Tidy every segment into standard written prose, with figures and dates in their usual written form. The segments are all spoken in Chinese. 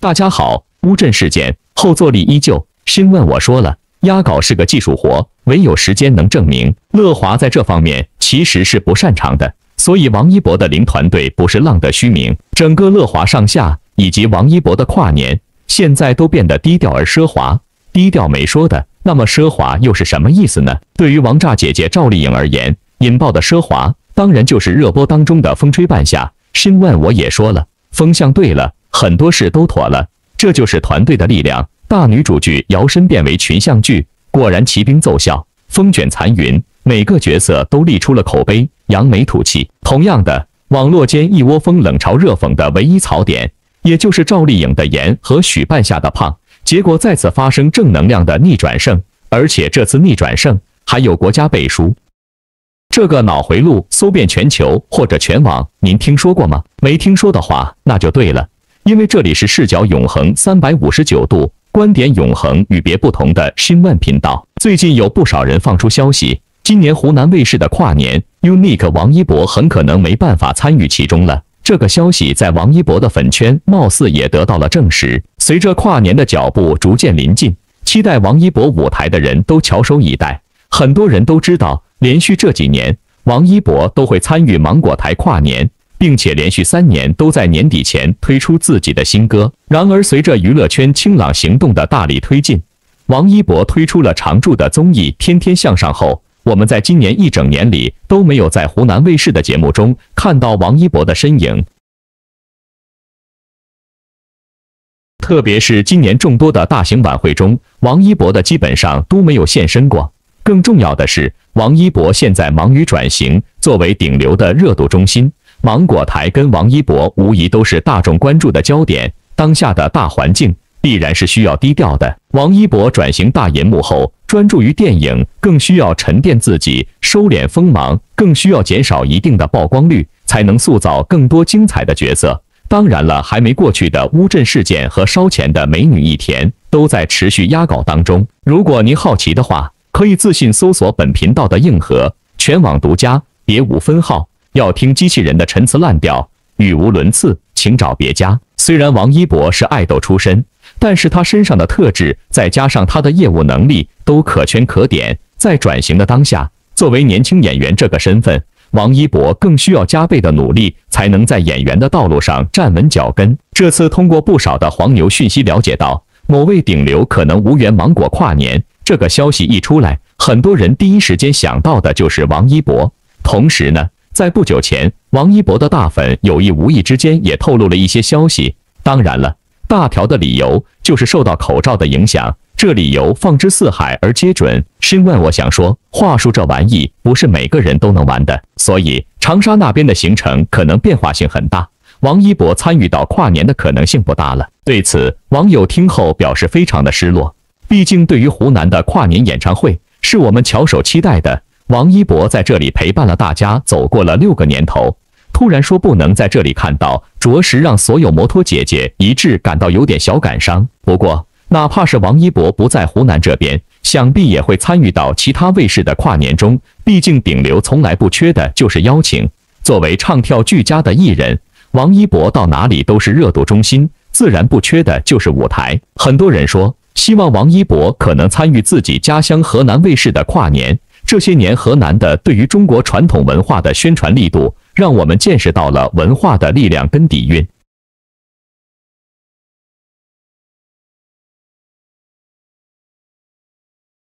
大家好，乌镇事件后坐力依旧。申万我说了，押稿是个技术活，唯有时间能证明。乐华在这方面其实是不擅长的，所以王一博的零团队不是浪得虚名。整个乐华上下以及王一博的跨年，现在都变得低调而奢华。低调没说的，那么奢华又是什么意思呢？对于王炸姐姐赵丽颖而言，引爆的奢华当然就是热播当中的风吹半夏。申万我也说了，风向对了，很多事都妥了，这就是团队的力量。大女主剧摇身变为群像剧，果然骑兵奏效，风卷残云，每个角色都立出了口碑，扬眉吐气。同样的，网络间一窝蜂冷嘲热讽的唯一槽点，也就是赵丽颖的颜和许半夏的胖，结果再次发生正能量的逆转胜，而且这次逆转胜还有国家背书。这个脑回路搜遍全球或者全网，您听说过吗？没听说的话，那就对了，因为这里是视角永恒359度，观点永恒与别不同的申万频道。最近有不少人放出消息，今年湖南卫视的跨年 Unique 王一博很可能没办法参与其中了。这个消息在王一博的粉圈貌似也得到了证实。随着跨年的脚步逐渐临近，期待王一博舞台的人都翘首以待。很多人都知道，连续这几年王一博都会参与芒果台跨年，并且连续3年都在年底前推出自己的新歌。然而随着娱乐圈清朗行动的大力推进，王一博推出了常驻的综艺《天天向上》后，我们在今年一整年里都没有在湖南卫视的节目中看到王一博的身影。特别是今年众多的大型晚会中，王一博的基本上都没有现身过。更重要的是，王一博现在忙于转型，作为顶流的热度中心，芒果台跟王一博无疑都是大众关注的焦点。当下的大环境必然是需要低调的。王一博转型大银幕后，专注于电影，更需要沉淀自己，收敛锋芒，更需要减少一定的曝光率，才能塑造更多精彩的角色。当然了，还没过去的乌镇事件和烧钱的美女一田都在持续压稿当中。如果您好奇的话，可以自信搜索本频道的硬核，全网独家，别无分号。要听机器人的陈词滥调，语无伦次，请找别家。虽然王一博是爱豆出身，但是他身上的特质再加上他的业务能力都可圈可点。在转型的当下，作为年轻演员这个身份，王一博更需要加倍的努力，才能在演员的道路上站稳脚跟。这次通过不少的黄牛讯息了解到，某位顶流可能无缘芒果跨年。这个消息一出来，很多人第一时间想到的就是王一博。同时呢，在不久前，王一博的大粉有意无意之间也透露了一些消息。当然了，大条的理由就是受到口罩的影响，这理由放之四海而皆准。申万我想说，话术这玩意不是每个人都能玩的，所以长沙那边的行程可能变化性很大，王一博参与到跨年的可能性不大了。对此，网友听后表示非常的失落。毕竟对于湖南的跨年演唱会，是我们翘首期待的。王一博在这里陪伴了大家走过了6个年头，突然说不能在这里看到，着实让所有摩托姐姐一致感到有点小感伤。不过，哪怕是王一博不在湖南这边，想必也会参与到其他卫视的跨年中。毕竟顶流从来不缺的就是邀请。作为唱跳俱佳的艺人，王一博到哪里都是热度中心，自然不缺的就是舞台。很多人说，希望王一博可能参与自己家乡河南卫视的跨年。这些年河南的对于中国传统文化的宣传力度，让我们见识到了文化的力量跟底蕴。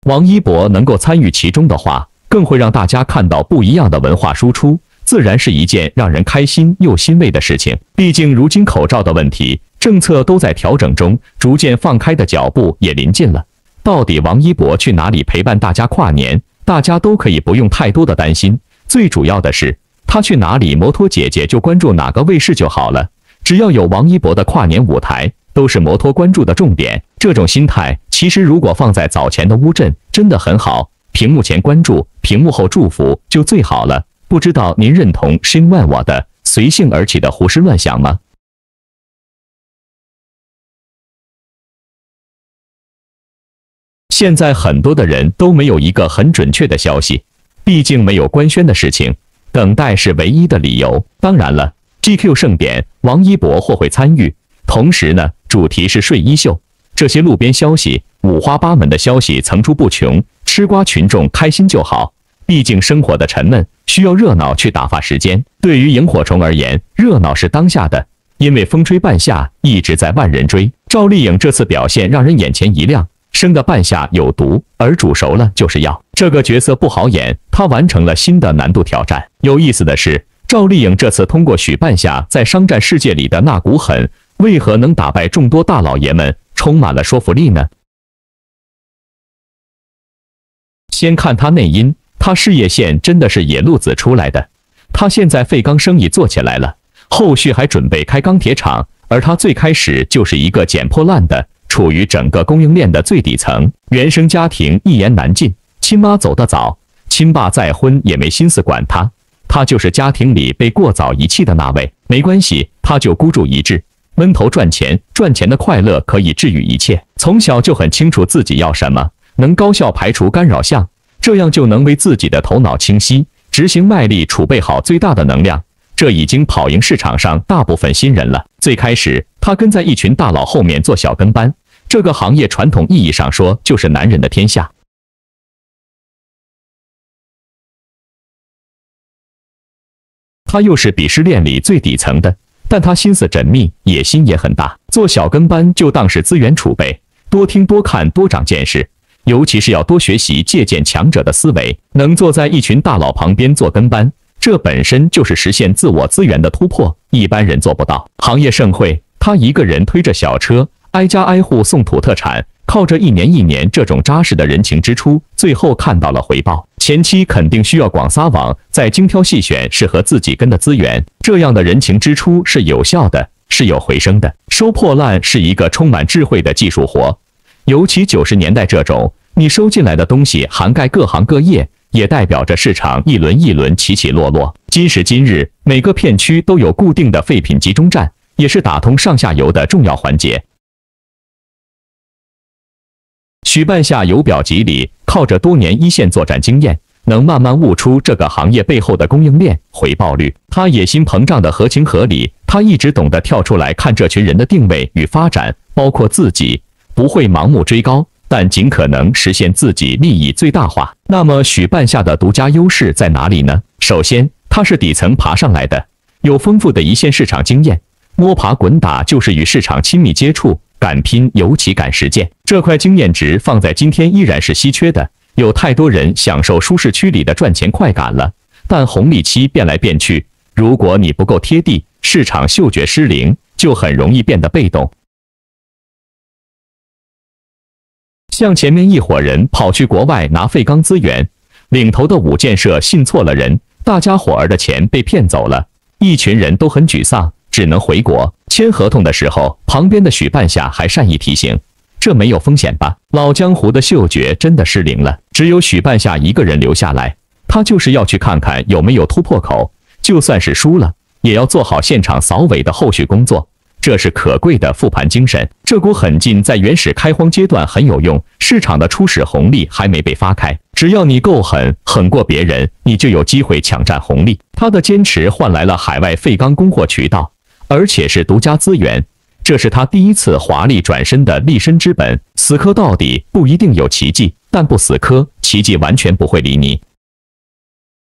王一博能够参与其中的话，更会让大家看到不一样的文化输出，自然是一件让人开心又欣慰的事情。毕竟如今口罩的问题，政策都在调整中，逐渐放开的脚步也临近了。到底王一博去哪里陪伴大家跨年，大家都可以不用太多的担心。最主要的是，他去哪里，摩托姐姐就关注哪个卫视就好了。只要有王一博的跨年舞台，都是摩托关注的重点。这种心态，其实如果放在早前的乌镇，真的很好。屏幕前关注，屏幕后祝福就最好了。不知道您认同申万我的随性而起的胡思乱想吗？现在很多的人都没有一个很准确的消息，毕竟没有官宣的事情，等待是唯一的理由。当然了，GQ 盛典，王一博或会参与，同时呢，主题是睡衣秀。这些路边消息，五花八门的消息层出不穷，吃瓜群众开心就好。毕竟生活的沉闷，需要热闹去打发时间。对于萤火虫而言，热闹是当下的，因为风吹半夏一直在万人追。赵丽颖这次表现让人眼前一亮，生的半夏有毒，而煮熟了就是药。这个角色不好演，她完成了新的难度挑战。有意思的是，赵丽颖这次通过许半夏在商战世界里的那股狠，为何能打败众多大老爷们，充满了说服力呢？先看她内因，她事业线真的是野路子出来的。她现在废钢生意做起来了，后续还准备开钢铁厂，而她最开始就是一个捡破烂的，处于整个供应链的最底层。原生家庭一言难尽，亲妈走得早，亲爸再婚也没心思管她，她就是家庭里被过早遗弃的那位。没关系，她就孤注一掷，闷头赚钱，赚钱的快乐可以治愈一切。从小就很清楚自己要什么，能高效排除干扰项，这样就能为自己的头脑清晰、执行卖力储备好最大的能量。这已经跑赢市场上大部分新人了。最开始，他跟在一群大佬后面做小跟班，这个行业传统意义上说就是男人的天下。他又是鄙视链里最底层的，但他心思缜密，野心也很大。做小跟班就当是资源储备，多听多看多长见识，尤其是要多学习借鉴强者的思维。能坐在一群大佬旁边做跟班，这本身就是实现自我资源的突破，一般人做不到。行业盛会，他一个人推着小车，挨家挨户送土特产，靠着一年这种扎实的人情支出，最后看到了回报。前期肯定需要广撒网，再精挑细选适合自己跟的资源，这样的人情支出是有效的，是有回声的。收破烂是一个充满智慧的技术活，尤其90年代这种，你收进来的东西涵盖各行各业，也代表着市场一轮起起落落。今时今日，每个片区都有固定的废品集中站，也是打通上下游的重要环节。许半夏由表及里，靠着多年一线作战经验，能慢慢悟出这个行业背后的供应链回报率。他野心膨胀的合情合理，他一直懂得跳出来看这群人的定位与发展，包括自己，不会盲目追高，但尽可能实现自己利益最大化。那么许半夏的独家优势在哪里呢？首先，他是底层爬上来的，有丰富的一线市场经验，摸爬滚打就是与市场亲密接触，敢拼尤其敢实践。这块经验值放在今天依然是稀缺的，有太多人享受舒适区里的赚钱快感了，但红利期变来变去，如果你不够贴地，市场嗅觉失灵，就很容易变得被动。像前面一伙人跑去国外拿废钢资源，领头的五建设信错了人，大家伙儿的钱被骗走了，一群人都很沮丧，只能回国。签合同的时候，旁边的许半夏还善意提醒，这没有风险吧？老江湖的嗅觉真的失灵了，只有许半夏一个人留下来，他就是要去看看有没有突破口，就算是输了，也要做好现场扫尾的后续工作。这是可贵的复盘精神，这股狠劲在原始开荒阶段很有用，市场的初始红利还没被发开，只要你够狠，狠过别人，你就有机会抢占红利。他的坚持换来了海外废钢供货渠道，而且是独家资源，这是他第一次华丽转身的立身之本。死磕到底不一定有奇迹，但不死磕，奇迹完全不会理你。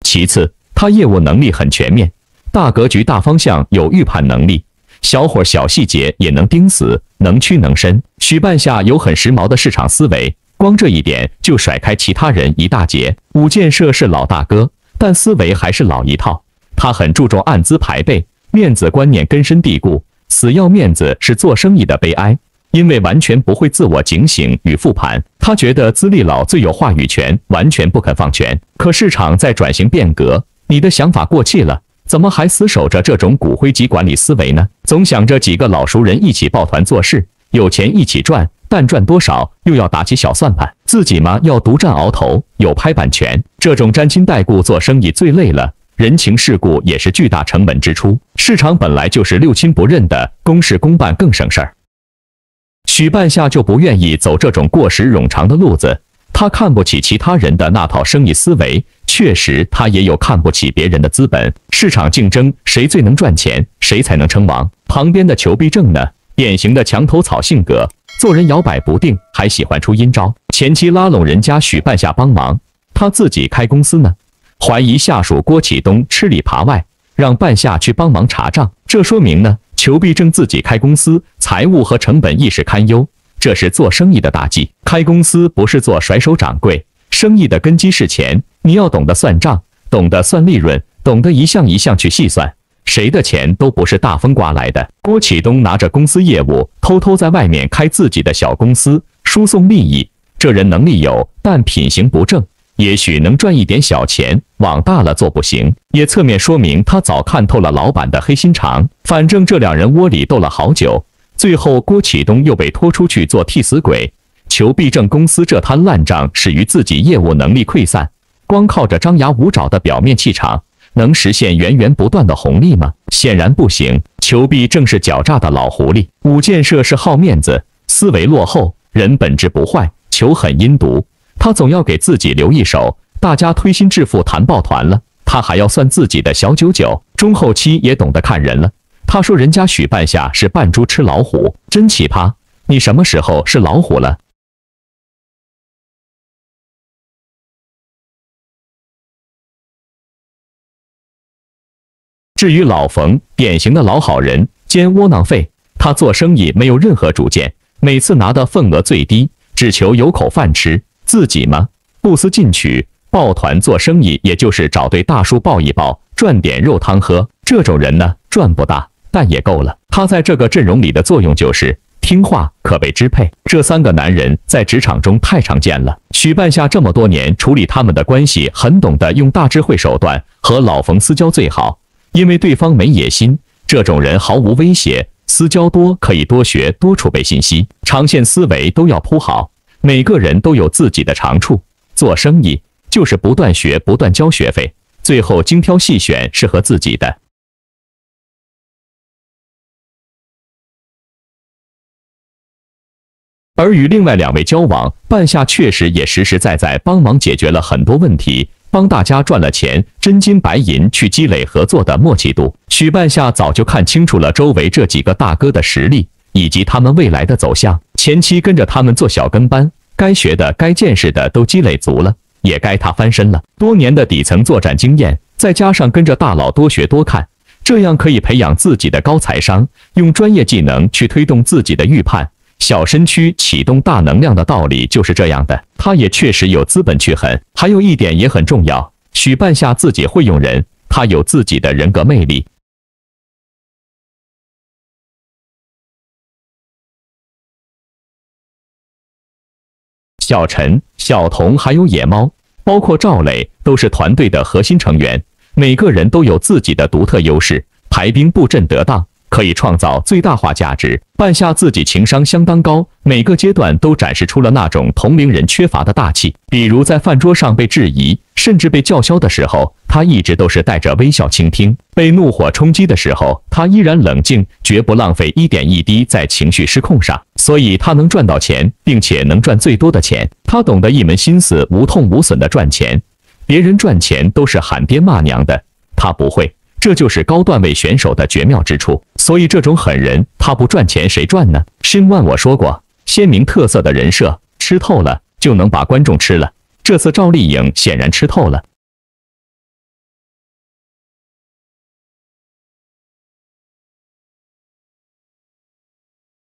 其次，他业务能力很全面，大格局大方向有预判能力，小伙小细节也能盯死，能屈能伸。许半夏有很时髦的市场思维，光这一点就甩开其他人一大截。五建设是老大哥，但思维还是老一套，他很注重按资排辈，面子观念根深蒂固，死要面子是做生意的悲哀。因为完全不会自我警醒与复盘，他觉得资历老最有话语权，完全不肯放权。可市场在转型变革，你的想法过气了，怎么还死守着这种骨灰级管理思维呢？总想着几个老熟人一起抱团做事，有钱一起赚，但赚多少又要打起小算盘，自己嘛要独占鳌头，有拍版权，这种沾亲带故做生意最累了，人情世故也是巨大成本支出。市场本来就是六亲不认的，公事公办更省事儿。许半夏就不愿意走这种过时冗长的路子，他看不起其他人的那套生意思维，确实他也有看不起别人的资本。市场竞争，谁最能赚钱，谁才能称王。旁边的裘必正呢，典型的墙头草性格，做人摇摆不定，还喜欢出阴招。前期拉拢人家许半夏帮忙，他自己开公司呢，怀疑下属郭启东吃里扒外，让半夏去帮忙查账。这说明呢，裘必正自己开公司，财务和成本一时堪忧，这是做生意的大忌。开公司不是做甩手掌柜，生意的根基是钱，你要懂得算账，懂得算利润，懂得一项一项去细算。谁的钱都不是大风刮来的。郭启东拿着公司业务，偷偷在外面开自己的小公司，输送利益。这人能力有，但品行不正，也许能赚一点小钱，往大了做不行。也侧面说明他早看透了老板的黑心肠。反正这两人窝里斗了好久，最后郭启东又被拖出去做替死鬼。裘必正公司这摊烂账始于自己业务能力溃散，光靠着张牙舞爪的表面气场，能实现源源不断的红利吗？显然不行。裘必正是狡诈的老狐狸，武建设是好面子，思维落后，人本质不坏，裘很阴毒，他总要给自己留一手。大家推心置腹谈抱团了，他还要算自己的小九九。中后期也懂得看人了，他说人家许半夏是扮猪吃老虎，真奇葩！你什么时候是老虎了？至于老冯，典型的老好人兼窝囊废，他做生意没有任何主见，每次拿的份额最低，只求有口饭吃。自己嘛，不思进取，抱团做生意也就是找对大叔抱一抱，赚点肉汤喝。这种人呢，赚不大，但也够了。他在这个阵容里的作用就是听话，可被支配。这三个男人在职场中太常见了。许半夏这么多年处理他们的关系，很懂得用大智慧手段，和老冯私交最好。因为对方没野心，这种人毫无威胁，私交多可以多学多储备信息，长线思维都要铺好。每个人都有自己的长处，做生意就是不断学，不断交学费，最后精挑细选适合自己的。而与另外两位交往，半夏确实也实实在在帮忙解决了很多问题，帮大家赚了钱，真金白银去积累合作的默契度。许半夏早就看清楚了周围这几个大哥的实力，以及他们未来的走向。前期跟着他们做小跟班，该学的该见识的都积累足了，也该他翻身了。多年的底层作战经验，再加上跟着大佬多学多看，这样可以培养自己的高财商，用专业技能去推动自己的预判。小身躯启动大能量的道理就是这样的，他也确实有资本去狠。还有一点也很重要，许半夏自己会用人，他有自己的人格魅力。小陈、小童还有野猫，包括赵磊，都是团队的核心成员，每个人都有自己的独特优势，排兵布阵得当，可以创造最大化价值。半夏自己情商相当高，每个阶段都展示出了那种同龄人缺乏的大气。比如在饭桌上被质疑，甚至被叫嚣的时候，他一直都是带着微笑倾听；被怒火冲击的时候，他依然冷静，绝不浪费一点一滴在情绪失控上。所以他能赚到钱，并且能赚最多的钱。他懂得一门心思无痛无损的赚钱，别人赚钱都是喊爹骂娘的，他不会。这就是高段位选手的绝妙之处，所以这种狠人，他不赚钱谁赚呢？申万我说过，鲜明特色的人设吃透了，就能把观众吃了。这次赵丽颖显然吃透了。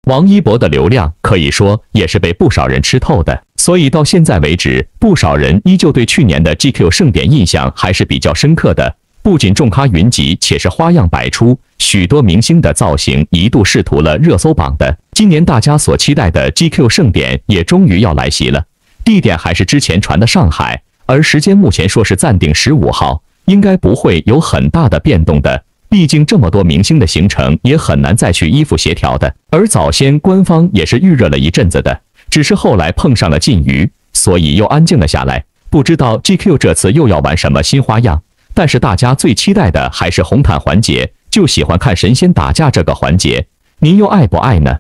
王一博的流量可以说也是被不少人吃透的，所以到现在为止，不少人依旧对去年的 GQ 盛典印象还是比较深刻的。不仅众咖云集，且是花样百出，许多明星的造型一度仕途了热搜榜的。今年大家所期待的 GQ 盛典也终于要来袭了，地点还是之前传的上海，而时间目前说是暂定15号，应该不会有很大的变动的。毕竟这么多明星的行程也很难再去依附协调的。而早先官方也是预热了一阵子的，只是后来碰上了禁娱，所以又安静了下来。不知道 GQ 这次又要玩什么新花样。但是大家最期待的还是红毯环节，就喜欢看神仙打架这个环节，您又爱不爱呢？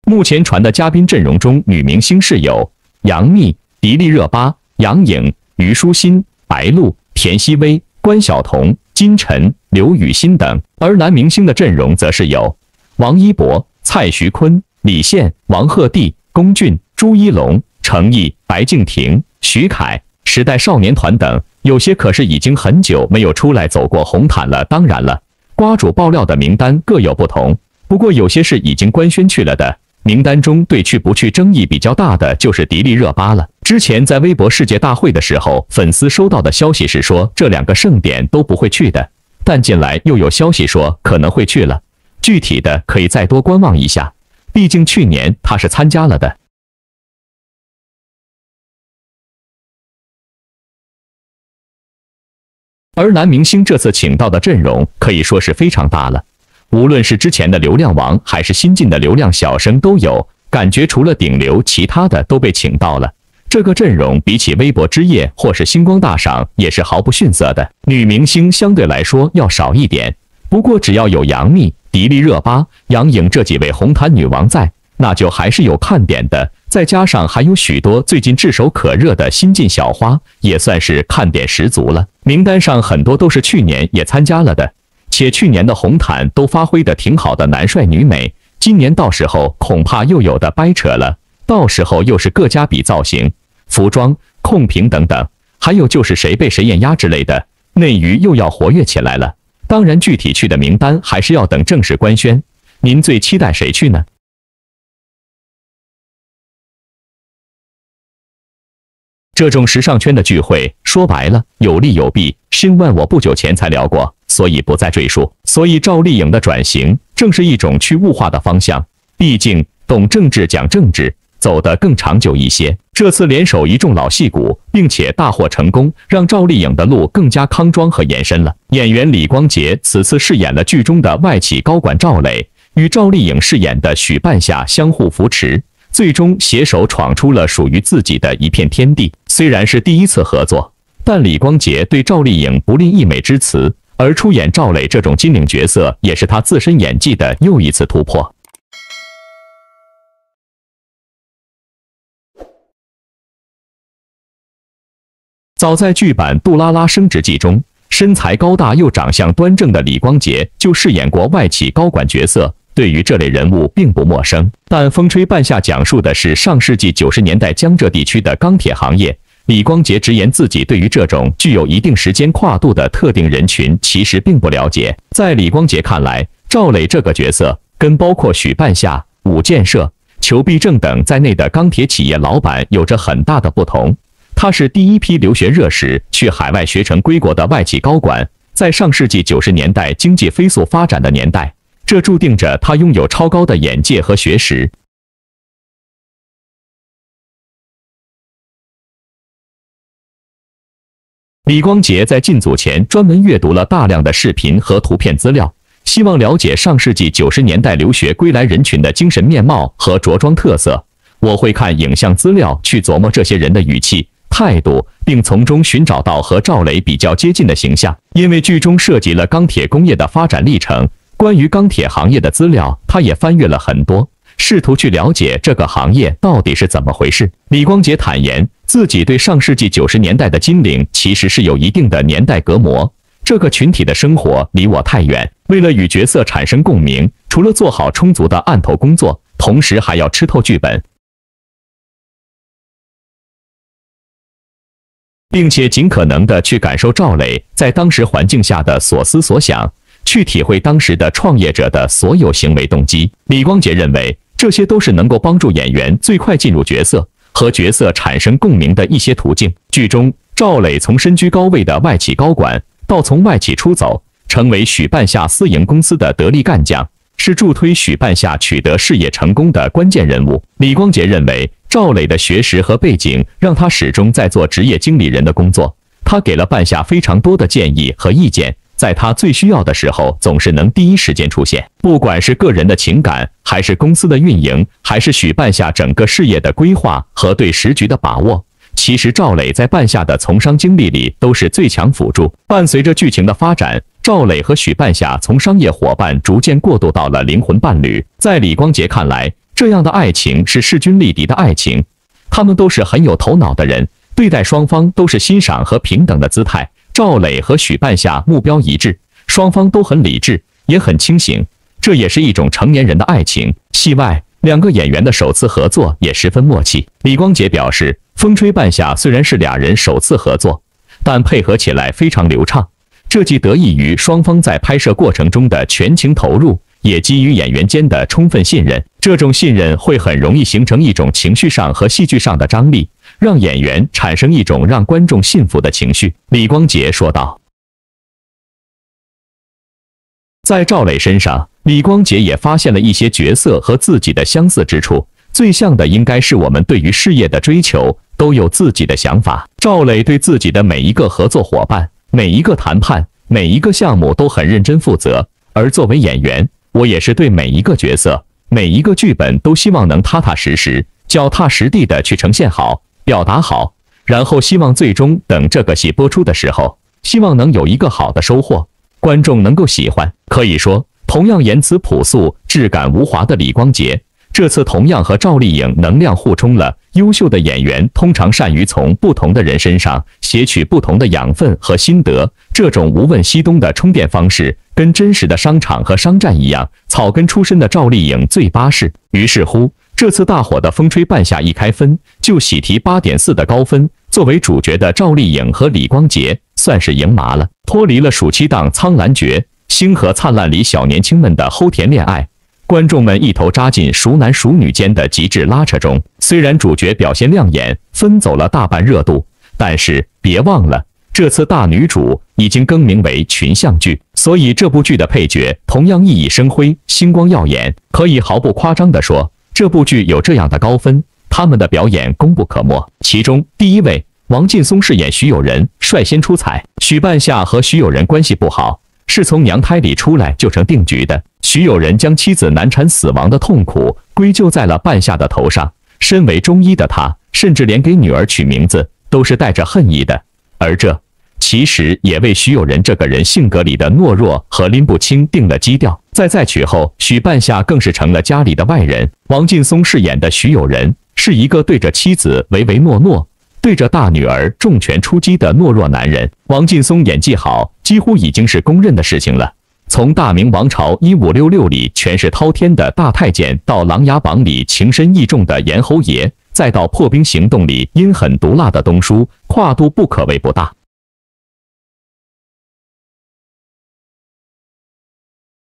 目前传的嘉宾阵容中，女明星是有杨幂、迪丽热巴、杨颖、虞书欣、白鹿、田曦薇、关晓彤、金晨、刘雨昕等，而男明星的阵容则是有王一博、蔡徐坤、李现、王鹤棣、龚俊、朱一龙、程毅、白敬亭、徐凯、时代少年团等，有些可是已经很久没有出来走过红毯了。当然了，瓜主爆料的名单各有不同，不过有些是已经官宣去了的。名单中对去不去争议比较大的就是迪丽热巴了。之前在微博世界大会的时候，粉丝收到的消息是说这2个盛典都不会去的，但近来又有消息说可能会去了，具体的可以再多观望一下，毕竟去年她是参加了的。而男明星这次请到的阵容可以说是非常大了。无论是之前的流量王，还是新进的流量小生都有，感觉除了顶流，其他的都被请到了。这个阵容比起微博之夜或是星光大赏也是毫不逊色的。女明星相对来说要少一点，不过只要有杨幂、迪丽热巴、杨颖这几位红毯女王在，那就还是有看点的。再加上还有许多最近炙手可热的新晋小花，也算是看点十足了。名单上很多都是去年也参加了的。且去年的红毯都发挥的挺好的男帅女美，今年到时候恐怕又有的掰扯了，到时候又是各家比造型、服装、控评等等，还有就是谁被谁碾压之类的，内娱又要活跃起来了。当然，具体去的名单还是要等正式官宣。您最期待谁去呢？这种时尚圈的聚会，说白了有利有弊。新万我不久前才聊过，所以不再赘述。所以赵丽颖的转型正是一种去物化的方向，毕竟懂政治讲政治，走得更长久一些。这次联手一众老戏骨，并且大获成功，让赵丽颖的路更加康庄和延伸了。演员李光洁此次饰演了剧中的外企高管赵磊，与赵丽颖饰演的许半夏相互扶持，最终携手闯出了属于自己的一片天地。虽然是第一次合作，但李光洁对赵丽颖不吝溢美之词，而出演赵磊这种金领角色，也是他自身演技的又一次突破。早在剧版《杜拉拉升职记》中，身材高大又长相端正的李光洁就饰演过外企高管角色，对于这类人物并不陌生。但《风吹半夏》讲述的是上世纪90年代江浙地区的钢铁行业，李光洁直言自己对于这种具有一定时间跨度的特定人群其实并不了解。在李光洁看来，赵磊这个角色跟包括许半夏、武建设、裘必正等在内的钢铁企业老板有着很大的不同。他是第一批留学热时去海外学成归国的外企高管，在上世纪90年代经济飞速发展的年代，这注定着他拥有超高的眼界和学识。李光洁在进组前专门阅读了大量的视频和图片资料，希望了解上世纪90年代留学归来人群的精神面貌和着装特色。我会看影像资料去琢磨这些人的语气、态度，并从中寻找到和赵磊比较接近的形象。因为剧中涉及了钢铁工业的发展历程，关于钢铁行业的资料，他也翻阅了很多，试图去了解这个行业到底是怎么回事。李光洁坦言，自己对上世纪90年代的金领其实是有一定的年代隔膜，这个群体的生活离我太远。为了与角色产生共鸣，除了做好充足的案头工作，同时还要吃透剧本，并且尽可能的去感受赵磊在当时环境下的所思所想，去体会当时的创业者的所有行为动机。李光洁认为，这些都是能够帮助演员最快进入角色，和角色产生共鸣的一些途径。剧中，赵磊从身居高位的外企高管，到从外企出走，成为许半夏私营公司的得力干将，是助推许半夏取得事业成功的关键人物。李光洁认为，赵磊的学识和背景让他始终在做职业经理人的工作，他给了半夏非常多的建议和意见，在他最需要的时候总是能第一时间出现。不管是个人的情感，还是公司的运营，还是许半夏整个事业的规划和对时局的把握，其实赵磊在半夏的从商经历里都是最强辅助。伴随着剧情的发展，赵磊和许半夏从商业伙伴逐渐过渡到了灵魂伴侣。在李光洁看来，这样的爱情是势均力敌的爱情，他们都是很有头脑的人，对待双方都是欣赏和平等的姿态。赵磊和许半夏目标一致，双方都很理智，也很清醒，这也是一种成年人的爱情。戏外，两个演员的首次合作也十分默契。李光洁表示，风吹半夏虽然是俩人首次合作，但配合起来非常流畅，这既得益于双方在拍摄过程中的全情投入，也基于演员间的充分信任。这种信任会很容易形成一种情绪上和戏剧上的张力，让演员产生一种让观众信服的情绪。李光洁说道。在赵磊身上，李光洁也发现了一些角色和自己的相似之处。最像的应该是我们对于事业的追求都有自己的想法。赵磊对自己的每一个合作伙伴、每一个谈判、每一个项目都很认真负责，而作为演员，我也是对每一个角色、每一个剧本都希望能踏踏实实、脚踏实地的去呈现好、表达好，然后希望最终等这个戏播出的时候，希望能有一个好的收获，观众能够喜欢。可以说，同样言辞朴素、质感无华的李光洁，这次同样和赵丽颖能量互冲了。优秀的演员通常善于从不同的人身上撷取不同的养分和心得，这种无问西东的充电方式，跟真实的商场和商战一样。草根出身的赵丽颖最巴适。于是乎，这次大火的《风吹半夏》一开分就喜提8.4的高分。作为主角的赵丽颖和李光洁算是赢麻了，脱离了暑期档《苍兰诀》《星河灿烂》里小年轻们的齁甜恋爱。观众们一头扎进熟男熟女间的极致拉扯中，虽然主角表现亮眼，分走了大半热度，但是别忘了，这次大女主已经更名为群像剧，所以这部剧的配角同样熠熠生辉，星光耀眼。可以毫不夸张地说，这部剧有这样的高分，他们的表演功不可没。其中第一位，王劲松饰演徐有仁，率先出彩。许半夏和徐有仁关系不好，是从娘胎里出来就成定局的。徐有仁将妻子难产死亡的痛苦归咎在了半夏的头上，身为中医的他，甚至连给女儿取名字都是带着恨意的，而这其实也为徐有仁这个人性格里的懦弱和拎不清定了基调。在再娶后，许半夏更是成了家里的外人。王劲松饰演的徐有仁是一个对着妻子唯唯诺诺，对着大女儿重拳出击的懦弱男人。王劲松演技好，几乎已经是公认的事情了。从《大明王朝1566》里权势滔天的大太监，到《琅琊榜》里情深意重的严侯爷，再到《破冰行动》里阴狠毒辣的东叔，跨度不可谓不大。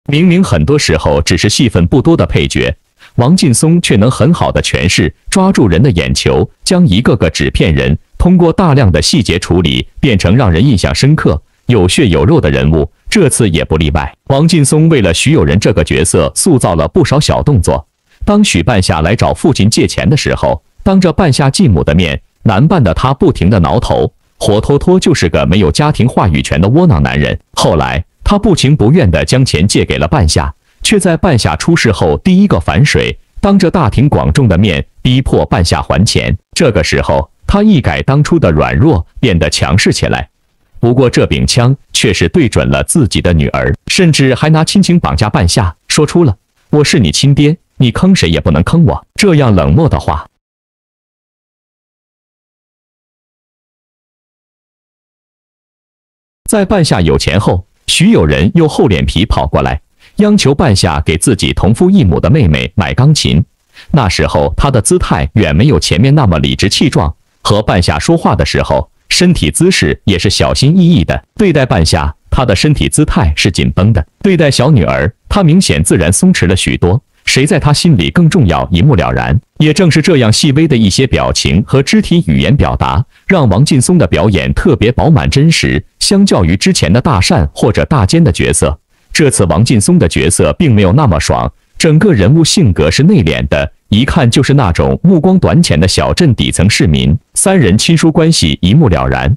明明很多时候只是戏份不多的配角，王劲松却能很好的诠释，抓住人的眼球，将一个个纸片人通过大量的细节处理，变成让人印象深刻、有血有肉的人物。这次也不例外。王劲松为了徐有仁这个角色塑造了不少小动作。当许半夏来找父亲借钱的时候，当着半夏继母的面，男扮的他不停地挠头，活脱脱就是个没有家庭话语权的窝囊男人。后来他不情不愿地将钱借给了半夏，却在半夏出事后第一个反水，当着大庭广众的面逼迫半夏还钱。这个时候，他一改当初的软弱，变得强势起来。不过这柄枪却是对准了自己的女儿，甚至还拿亲情绑架半夏，说出了“我是你亲爹，你坑谁也不能坑我”这样冷漠的话。在半夏有钱后，徐有仁又厚脸皮跑过来，央求半夏给自己同父异母的妹妹买钢琴。那时候他的姿态远没有前面那么理直气壮，和半夏说话的时候，身体姿势也是小心翼翼的。对待半夏，他的身体姿态是紧绷的；对待小女儿，他明显自然松弛了许多。谁在他心里更重要，一目了然。也正是这样细微的一些表情和肢体语言表达，让王劲松的表演特别饱满真实。相较于之前的大善或者大奸的角色，这次王劲松的角色并没有那么爽，整个人物性格是内敛的，一看就是那种目光短浅的小镇底层市民，三人亲疏关系一目了然。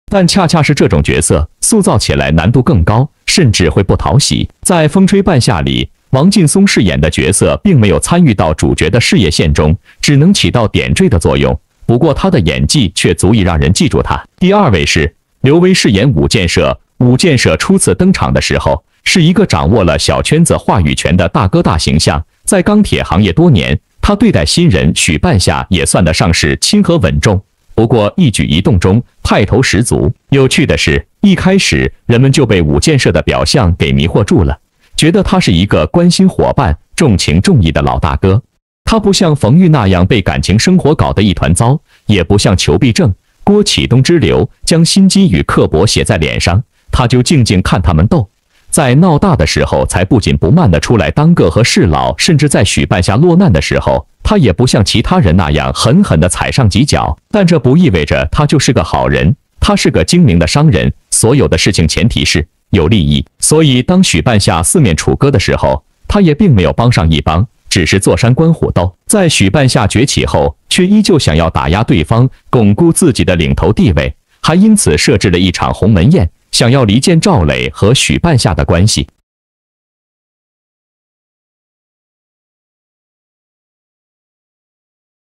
但恰恰是这种角色塑造起来难度更高，甚至会不讨喜。在《风吹半夏》里，王劲松饰演的角色并没有参与到主角的事业线中，只能起到点缀的作用。不过他的演技却足以让人记住他。第二位是刘威饰演武建设。武建设初次登场的时候，是一个掌握了小圈子话语权的大哥大形象。在钢铁行业多年，他对待新人许半夏也算得上是亲和稳重，不过一举一动中派头十足。有趣的是，一开始人们就被武建设的表象给迷惑住了，觉得他是一个关心伙伴、重情重义的老大哥。他不像冯玉那样被感情生活搞得一团糟，也不像裘必正、郭启东之流将心机与刻薄写在脸上，他就静静看他们斗。在闹大的时候，才不紧不慢地出来当个和事佬，甚至在许半夏落难的时候，他也不像其他人那样狠狠地踩上几脚。但这不意味着他就是个好人，他是个精明的商人。所有的事情前提是有利益，所以当许半夏四面楚歌的时候，他也并没有帮上一帮，只是坐山观虎斗。在许半夏崛起后，却依旧想要打压对方，巩固自己的领头地位，还因此设置了一场鸿门宴，想要离间赵磊和许半夏的关系。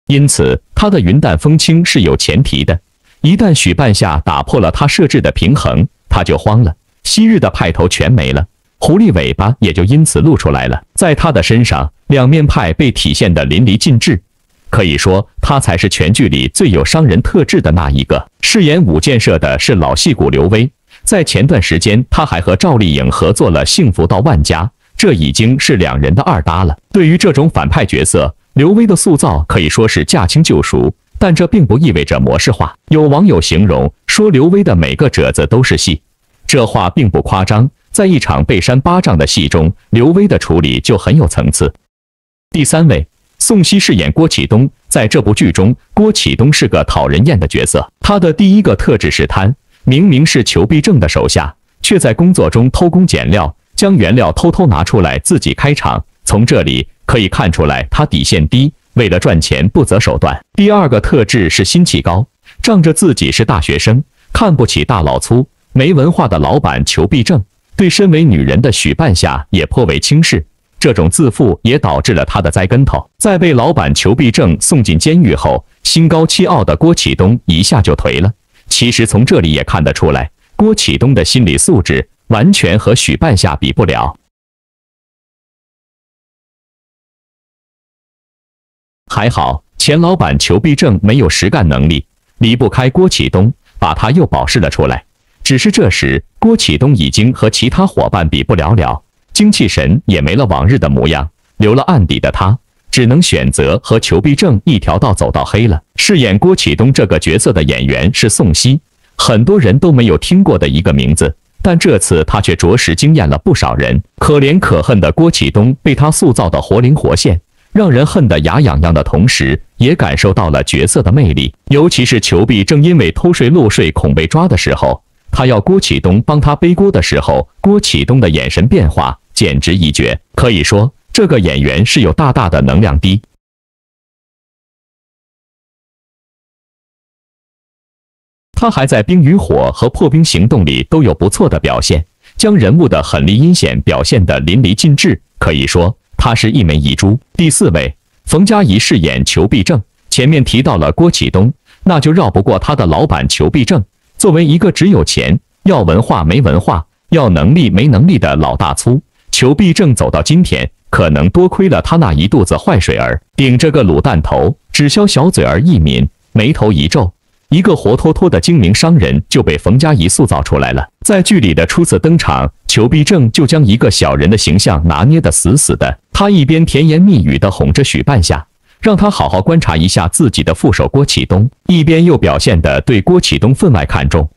因此，他的云淡风轻是有前提的。一旦许半夏打破了他设置的平衡，他就慌了，昔日的派头全没了，狐狸尾巴也就因此露出来了。在他的身上，两面派被体现得淋漓尽致。可以说，他才是全剧里最有商人特质的那一个。饰演武建设的是老戏骨刘威，在前段时间他还和赵丽颖合作了《幸福到万家》，这已经是两人的二搭了。对于这种反派角色，刘威的塑造可以说是驾轻就熟，但这并不意味着模式化。有网友形容说，刘威的每个褶子都是戏，这话并不夸张。在一场被扇巴掌的戏中，刘威的处理就很有层次。第三位，宋茜饰演郭启东。在这部剧中，郭启东是个讨人厌的角色。他的第一个特质是贪，明明是裘必正的手下，却在工作中偷工减料，将原料偷偷拿出来自己开厂。从这里可以看出来，他底线低，为了赚钱不择手段。第二个特质是心气高，仗着自己是大学生，看不起大老粗、没文化的老板裘必正，对身为女人的许半夏也颇为轻视。这种自负也导致了他的栽跟头。在被老板裘必正送进监狱后，心高气傲的郭启东一下就颓了。其实从这里也看得出来，郭启东的心理素质完全和许半夏比不了。还好，前老板裘必正没有实干能力，离不开郭启东，把他又保释了出来。只是这时，郭启东已经和其他伙伴比不了，精气神也没了往日的模样，留了案底的他，只能选择和裘必正一条道走到黑了。饰演郭启东这个角色的演员是宋茜，很多人都没有听过的一个名字，但这次他却着实惊艳了不少人。可怜可恨的郭启东被他塑造的活灵活现，让人恨得牙痒痒的同时，也感受到了角色的魅力。尤其是裘必正因为偷税漏税恐被抓的时候，他要郭启东帮他背锅的时候，郭启东的眼神变化简直一绝。可以说，这个演员是有大大的能量滴。他还在《冰与火》和《破冰行动》里都有不错的表现，将人物的狠戾阴险表现得淋漓尽致。可以说，他是一枚遗珠。第四位，冯佳怡饰演裘必正。前面提到了郭启东，那就绕不过他的老板裘必正。作为一个只有钱、要文化没文化、要能力没能力的老大粗，裘必正走到今天，可能多亏了他那一肚子坏水儿，顶着个卤蛋头，只消小嘴儿一抿，眉头一皱，一个活脱脱的精明商人就被冯佳怡塑造出来了。在剧里的初次登场，裘必正就将一个小人的形象拿捏得死死的。他一边甜言蜜语地哄着许半夏，让他好好观察一下自己的副手郭启东，一边又表现得对郭启东分外看重。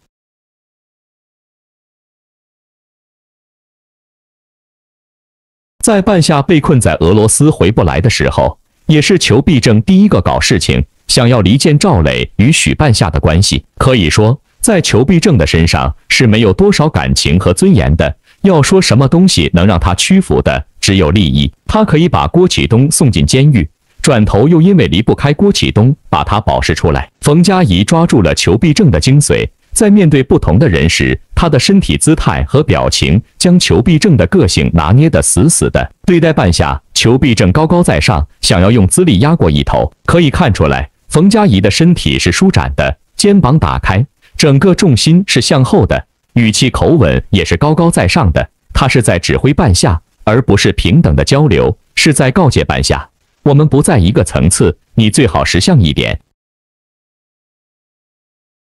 在半夏被困在俄罗斯回不来的时候，也是裘必正第一个搞事情，想要离间赵磊与许半夏的关系。可以说，在裘必正的身上是没有多少感情和尊严的。要说什么东西能让他屈服的，只有利益。他可以把郭启东送进监狱，转头又因为离不开郭启东，把他保释出来。冯佳怡抓住了裘必正的精髓，在面对不同的人时，他的身体姿态和表情将裘必正的个性拿捏得死死的。对待半夏，裘必正高高在上，想要用资历压过一头。可以看出来，冯佳怡的身体是舒展的，肩膀打开，整个重心是向后的，语气口吻也是高高在上的。他是在指挥半夏，而不是平等的交流，是在告诫半夏，我们不在一个层次，你最好识相一点。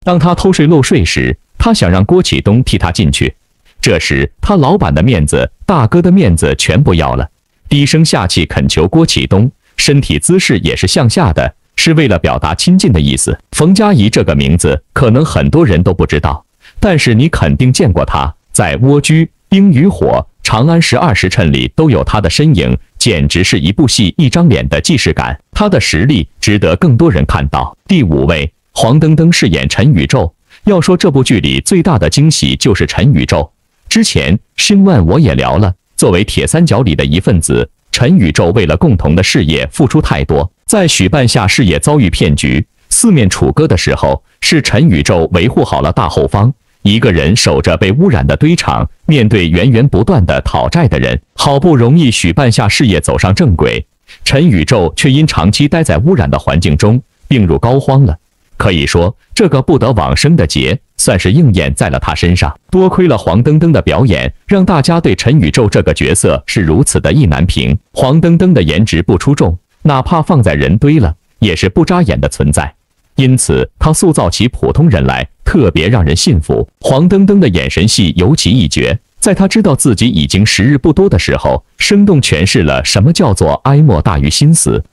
当他偷税漏税时，他想让郭启东替他进去，这时他老板的面子、大哥的面子全部要了，低声下气恳求郭启东，身体姿势也是向下的，是为了表达亲近的意思。冯佳怡这个名字可能很多人都不知道，但是你肯定见过她，在《蜗居》《冰与火》《长安十二时辰》里都有她的身影，简直是一部戏一张脸的既视感。她的实力值得更多人看到。第5位，黄登登饰演陈宇宙。要说这部剧里最大的惊喜就是陈宇宙。之前新闻我也聊了，作为铁三角里的一份子，陈宇宙为了共同的事业付出太多，在许半夏事业遭遇骗局、四面楚歌的时候，是陈宇宙维护好了大后方，一个人守着被污染的堆场，面对源源不断的讨债的人，好不容易许半夏事业走上正轨，陈宇宙却因长期待在污染的环境中，病入膏肓了。可以说，这个不得往生的劫，算是应验在了他身上。多亏了黄登登的表演，让大家对陈宇宙这个角色是如此的意难平。黄登登的颜值不出众，哪怕放在人堆了，也是不扎眼的存在。因此，他塑造起普通人来，特别让人信服。黄登登的眼神戏尤其一绝，在他知道自己已经时日不多的时候，生动诠释了什么叫做哀莫大于心死。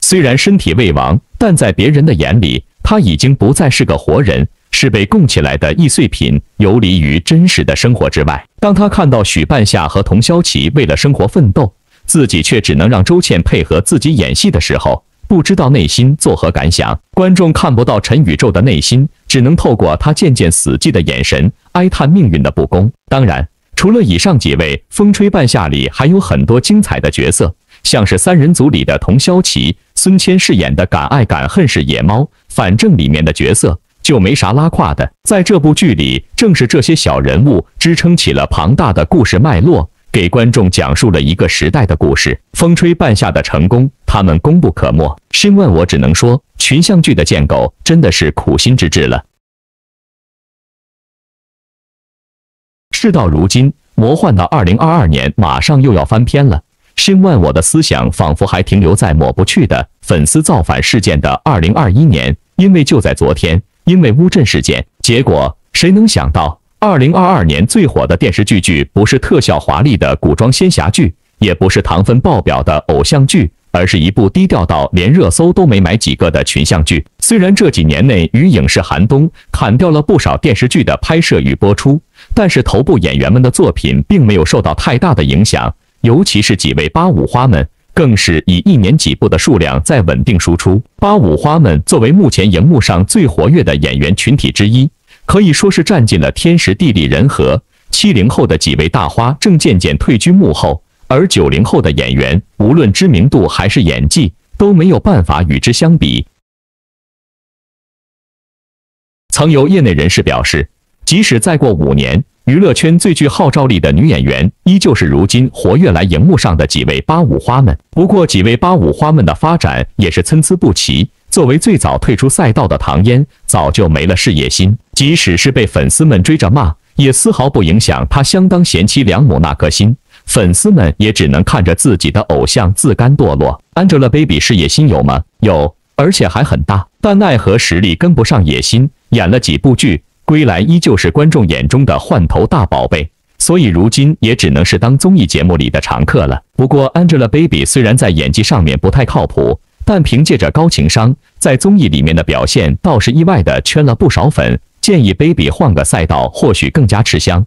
虽然身体未亡，但在别人的眼里，他已经不再是个活人，是被供起来的易碎品，游离于真实的生活之外。当他看到许半夏和童潇齐为了生活奋斗，自己却只能让周倩配合自己演戏的时候，不知道内心作何感想。观众看不到陈宇宙的内心，只能透过他渐渐死寂的眼神，哀叹命运的不公。当然，除了以上几位，《风吹半夏》里还有很多精彩的角色，像是三人组里的童潇齐、孙谦饰演的敢爱敢恨是野猫，反正里面的角色就没啥拉胯的。在这部剧里，正是这些小人物支撑起了庞大的故事脉络，给观众讲述了一个时代的故事。风吹半夏的成功，他们功不可没。新问我只能说，群像剧的建构真的是苦心之至了。事到如今，魔幻的2022年马上又要翻篇了。新万我的思想仿佛还停留在抹不去的粉丝造反事件的2021年，因为就在昨天，因为乌镇事件，结果谁能想到2022年最火的电视剧不是特效华丽的古装仙侠剧，也不是糖分爆表的偶像剧，而是一部低调到连热搜都没买几个的群像剧。虽然这几年内与影视寒冬砍掉了不少电视剧的拍摄与播出，但是头部演员们的作品并没有受到太大的影响，尤其是几位八五花们，更是以1年几部的数量在稳定输出。八五花们作为目前荧幕上最活跃的演员群体之一，可以说是占尽了天时地利人和。70后的几位大花正渐渐退居幕后，而90后的演员，无论知名度还是演技，都没有办法与之相比。曾有业内人士表示，即使再过5年，娱乐圈最具号召力的女演员，依旧是如今活跃来荧幕上的几位八五花们。不过，几位八五花们的发展也是参差不齐。作为最早退出赛道的唐嫣，早就没了事业心，即使是被粉丝们追着骂，也丝毫不影响她相当贤妻良母那颗心。粉丝们也只能看着自己的偶像自甘堕落。Angelababy 事业心有吗？有，而且还很大，但奈何实力跟不上野心，演了几部剧，归来依旧是观众眼中的换头大宝贝，所以如今也只能是当综艺节目里的常客了。不过 Angelababy 虽然在演技上面不太靠谱，但凭借着高情商，在综艺里面的表现倒是意外的圈了不少粉，建议 Baby 换个赛道或许更加吃香。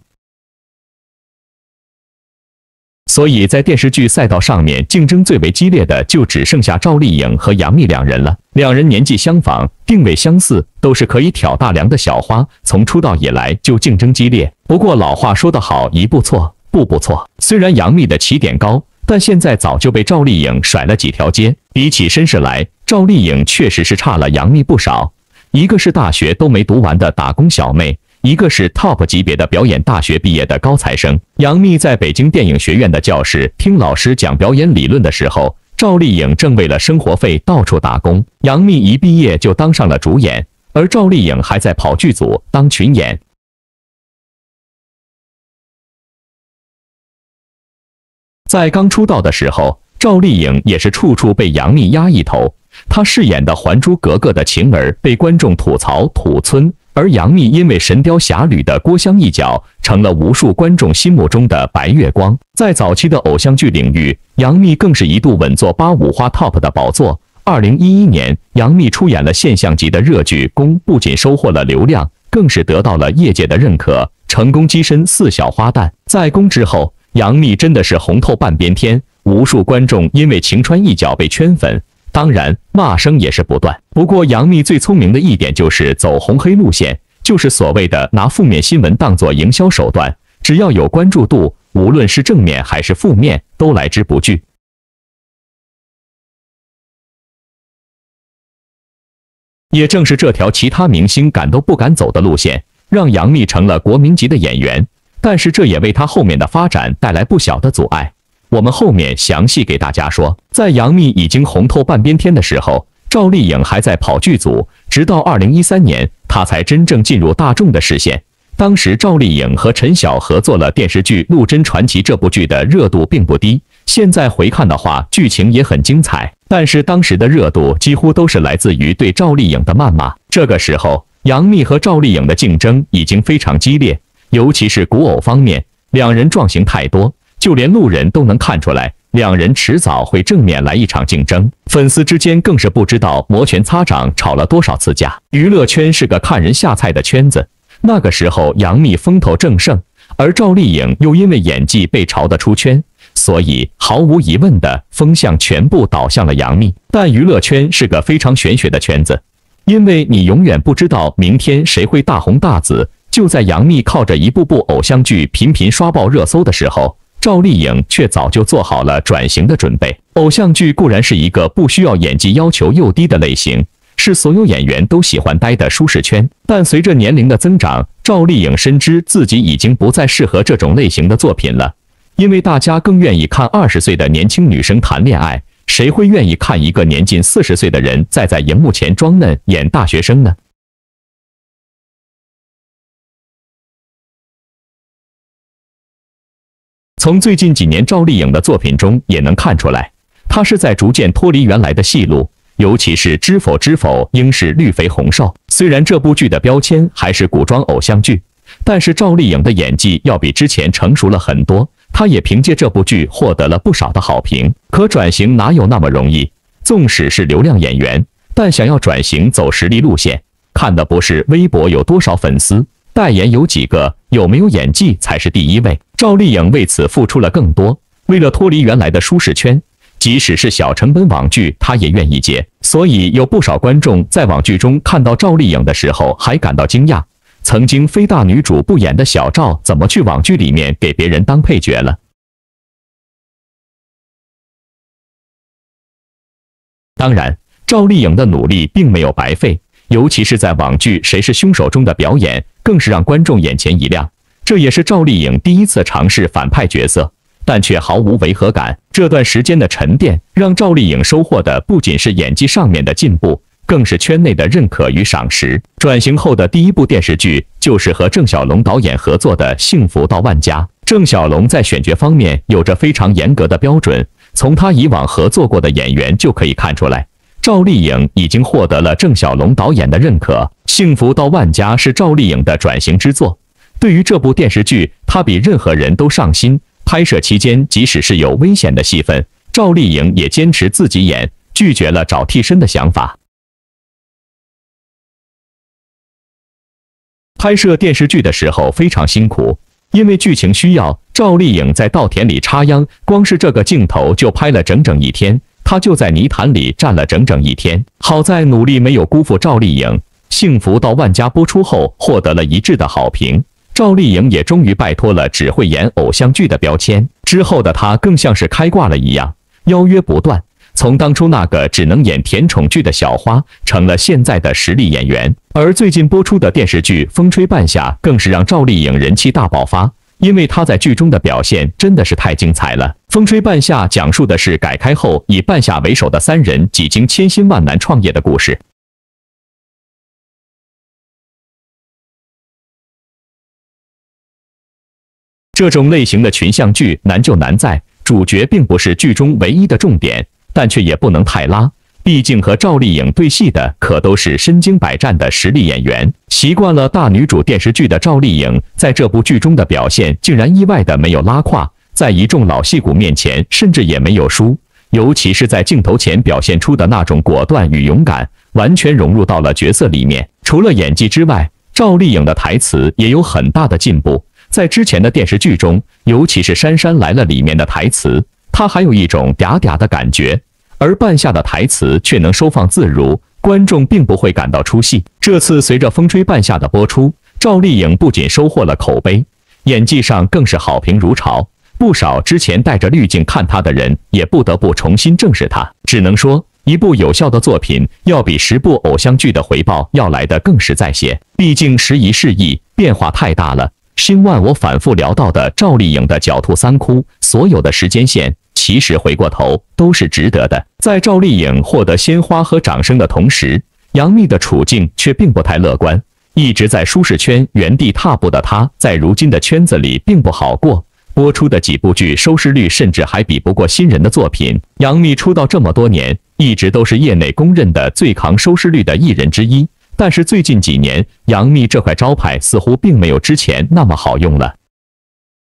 所以在电视剧赛道上面，竞争最为激烈的就只剩下赵丽颖和杨幂两人了。两人年纪相仿，定位相似，都是可以挑大梁的小花，从出道以来就竞争激烈。不过老话说得好，一步错，步步错。虽然杨幂的起点高，但现在早就被赵丽颖甩了几条街。比起身世来，赵丽颖确实是差了杨幂不少。一个是大学都没读完的打工小妹，一个是 top 级别的表演大学毕业的高材生。杨幂在北京电影学院的教室听老师讲表演理论的时候，赵丽颖正为了生活费到处打工。杨幂一毕业就当上了主演，而赵丽颖还在跑剧组当群演。在刚出道的时候，赵丽颖也是处处被杨幂压一头。她饰演的《还珠格格》的晴儿被观众吐槽土村，而杨幂因为《神雕侠侣》的郭襄一角，成了无数观众心目中的白月光。在早期的偶像剧领域，杨幂更是一度稳坐85花 TOP 的宝座。2011年，杨幂出演了现象级的热剧《宫》，不仅收获了流量，更是得到了业界的认可，成功跻身4小花旦。在《宫》之后，杨幂真的是红透半边天，无数观众因为晴川一角被圈粉。当然，骂声也是不断。不过，杨幂最聪明的一点就是走红黑路线，就是所谓的拿负面新闻当作营销手段，只要有关注度，无论是正面还是负面，都来之不拒。也正是这条其他明星赶都不敢走的路线，让杨幂成了国民级的演员，但是这也为她后面的发展带来不小的阻碍。我们后面详细给大家说。在杨幂已经红透半边天的时候，赵丽颖还在跑剧组，直到2013年，她才真正进入大众的视线。当时赵丽颖和陈晓合作了电视剧《陆贞传奇》，这部剧的热度并不低，现在回看的话，剧情也很精彩。但是当时的热度几乎都是来自于对赵丽颖的谩骂。这个时候，杨幂和赵丽颖的竞争已经非常激烈，尤其是古偶方面，两人撞型太多，就连路人都能看出来，两人迟早会正面来一场竞争。粉丝之间更是不知道摩拳擦掌吵了多少次架。娱乐圈是个看人下菜的圈子，那个时候杨幂风头正盛，而赵丽颖又因为演技被嘲得出圈，所以毫无疑问的风向全部倒向了杨幂。但娱乐圈是个非常玄学的圈子，因为你永远不知道明天谁会大红大紫。就在杨幂靠着一部部偶像剧频频刷爆热搜的时候，赵丽颖却早就做好了转型的准备。偶像剧固然是一个不需要演技要求又低的类型，是所有演员都喜欢待的舒适圈，但随着年龄的增长，赵丽颖深知自己已经不再适合这种类型的作品了。因为大家更愿意看20岁的年轻女生谈恋爱，谁会愿意看一个年近40岁的人在荧幕前装嫩演大学生呢？从最近几年赵丽颖的作品中也能看出来，她是在逐渐脱离原来的戏路，尤其是《知否知否，应是绿肥红瘦》。虽然这部剧的标签还是古装偶像剧，但是赵丽颖的演技要比之前成熟了很多。她也凭借这部剧获得了不少的好评。可转型哪有那么容易？纵使是流量演员，但想要转型走实力路线，看的不是微博有多少粉丝，代言有几个，有没有演技才是第一位。赵丽颖为此付出了更多，为了脱离原来的舒适圈，即使是小成本网剧，她也愿意接。所以有不少观众在网剧中看到赵丽颖的时候还感到惊讶，曾经非大女主不演的小赵，怎么去网剧里面给别人当配角了？当然，赵丽颖的努力并没有白费，尤其是在网剧《谁是凶手》中的表演，更是让观众眼前一亮。这也是赵丽颖第一次尝试反派角色，但却毫无违和感。这段时间的沉淀，让赵丽颖收获的不仅是演技上面的进步，更是圈内的认可与赏识。转型后的第一部电视剧就是和郑晓龙导演合作的《幸福到万家》。郑晓龙在选角方面有着非常严格的标准，从他以往合作过的演员就可以看出来，赵丽颖已经获得了郑晓龙导演的认可。《幸福到万家》是赵丽颖的转型之作。对于这部电视剧，她比任何人都上心。拍摄期间，即使是有危险的戏份，赵丽颖也坚持自己演，拒绝了找替身的想法。拍摄电视剧的时候非常辛苦，因为剧情需要，赵丽颖在稻田里插秧，光是这个镜头就拍了整整1天，她就在泥潭里站了整整1天。好在努力没有辜负赵丽颖，《幸福到万家》播出后获得了一致的好评。赵丽颖也终于摆脱了只会演偶像剧的标签，之后的她更像是开挂了一样，邀约不断。从当初那个只能演甜宠剧的小花，成了现在的实力演员。而最近播出的电视剧《风吹半夏》更是让赵丽颖人气大爆发，因为她在剧中的表现真的是太精彩了。《风吹半夏》讲述的是改开后以半夏为首的3人几经千辛万难创业的故事。这种类型的群像剧难就难在主角并不是剧中唯一的重点，但却也不能太拉。毕竟和赵丽颖对戏的可都是身经百战的实力演员，习惯了大女主电视剧的赵丽颖，在这部剧中的表现竟然意外的没有拉胯，在一众老戏骨面前甚至也没有输，尤其是在镜头前表现出的那种果断与勇敢，完全融入到了角色里面。除了演技之外，赵丽颖的台词也有很大的进步，在之前的电视剧中，尤其是《姗姗来了》里面的台词，她还有一种嗲嗲的感觉。而半夏的台词却能收放自如，观众并不会感到出戏。这次随着《风吹半夏》的播出，赵丽颖不仅收获了口碑，演技上更是好评如潮。不少之前带着滤镜看她的人，也不得不重新正视她。只能说，一部有效的作品要比10部偶像剧的回报要来得更实在些。毕竟时移世易，变化太大了。新万我反复聊到的赵丽颖的狡兔三窟，所有的时间线，其实回过头都是值得的。在赵丽颖获得鲜花和掌声的同时，杨幂的处境却并不太乐观。一直在舒适圈原地踏步的她，在如今的圈子里并不好过。播出的几部剧收视率甚至还比不过新人的作品。杨幂出道这么多年，一直都是业内公认的最扛收视率的艺人之一。但是最近几年，杨幂这块招牌似乎并没有之前那么好用了。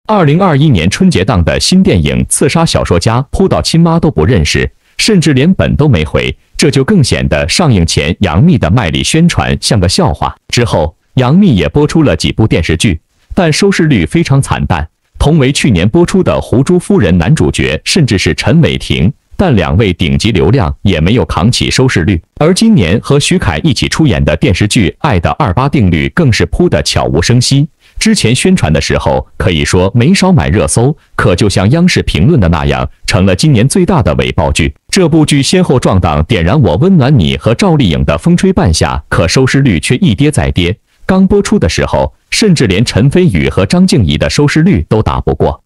2021年春节档的新电影《刺杀小说家》扑到亲妈都不认识，甚至连本都没回，这就更显得上映前杨幂的卖力宣传像个笑话。之后，杨幂也播出了几部电视剧，但收视率非常惨淡。同为去年播出的《胡珠夫人》男主角甚至是陈伟霆，但两位顶级流量也没有扛起收视率。而今年和徐凯一起出演的电视剧《爱的28定律》更是扑得悄无声息。之前宣传的时候可以说没少买热搜，可就像央视评论的那样，成了今年最大的伪爆剧。这部剧先后撞档《点燃我温暖你》和赵丽颖的《风吹半夏》，可收视率却一跌再跌。刚播出的时候，甚至连陈飞宇和张婧仪的收视率都打不过。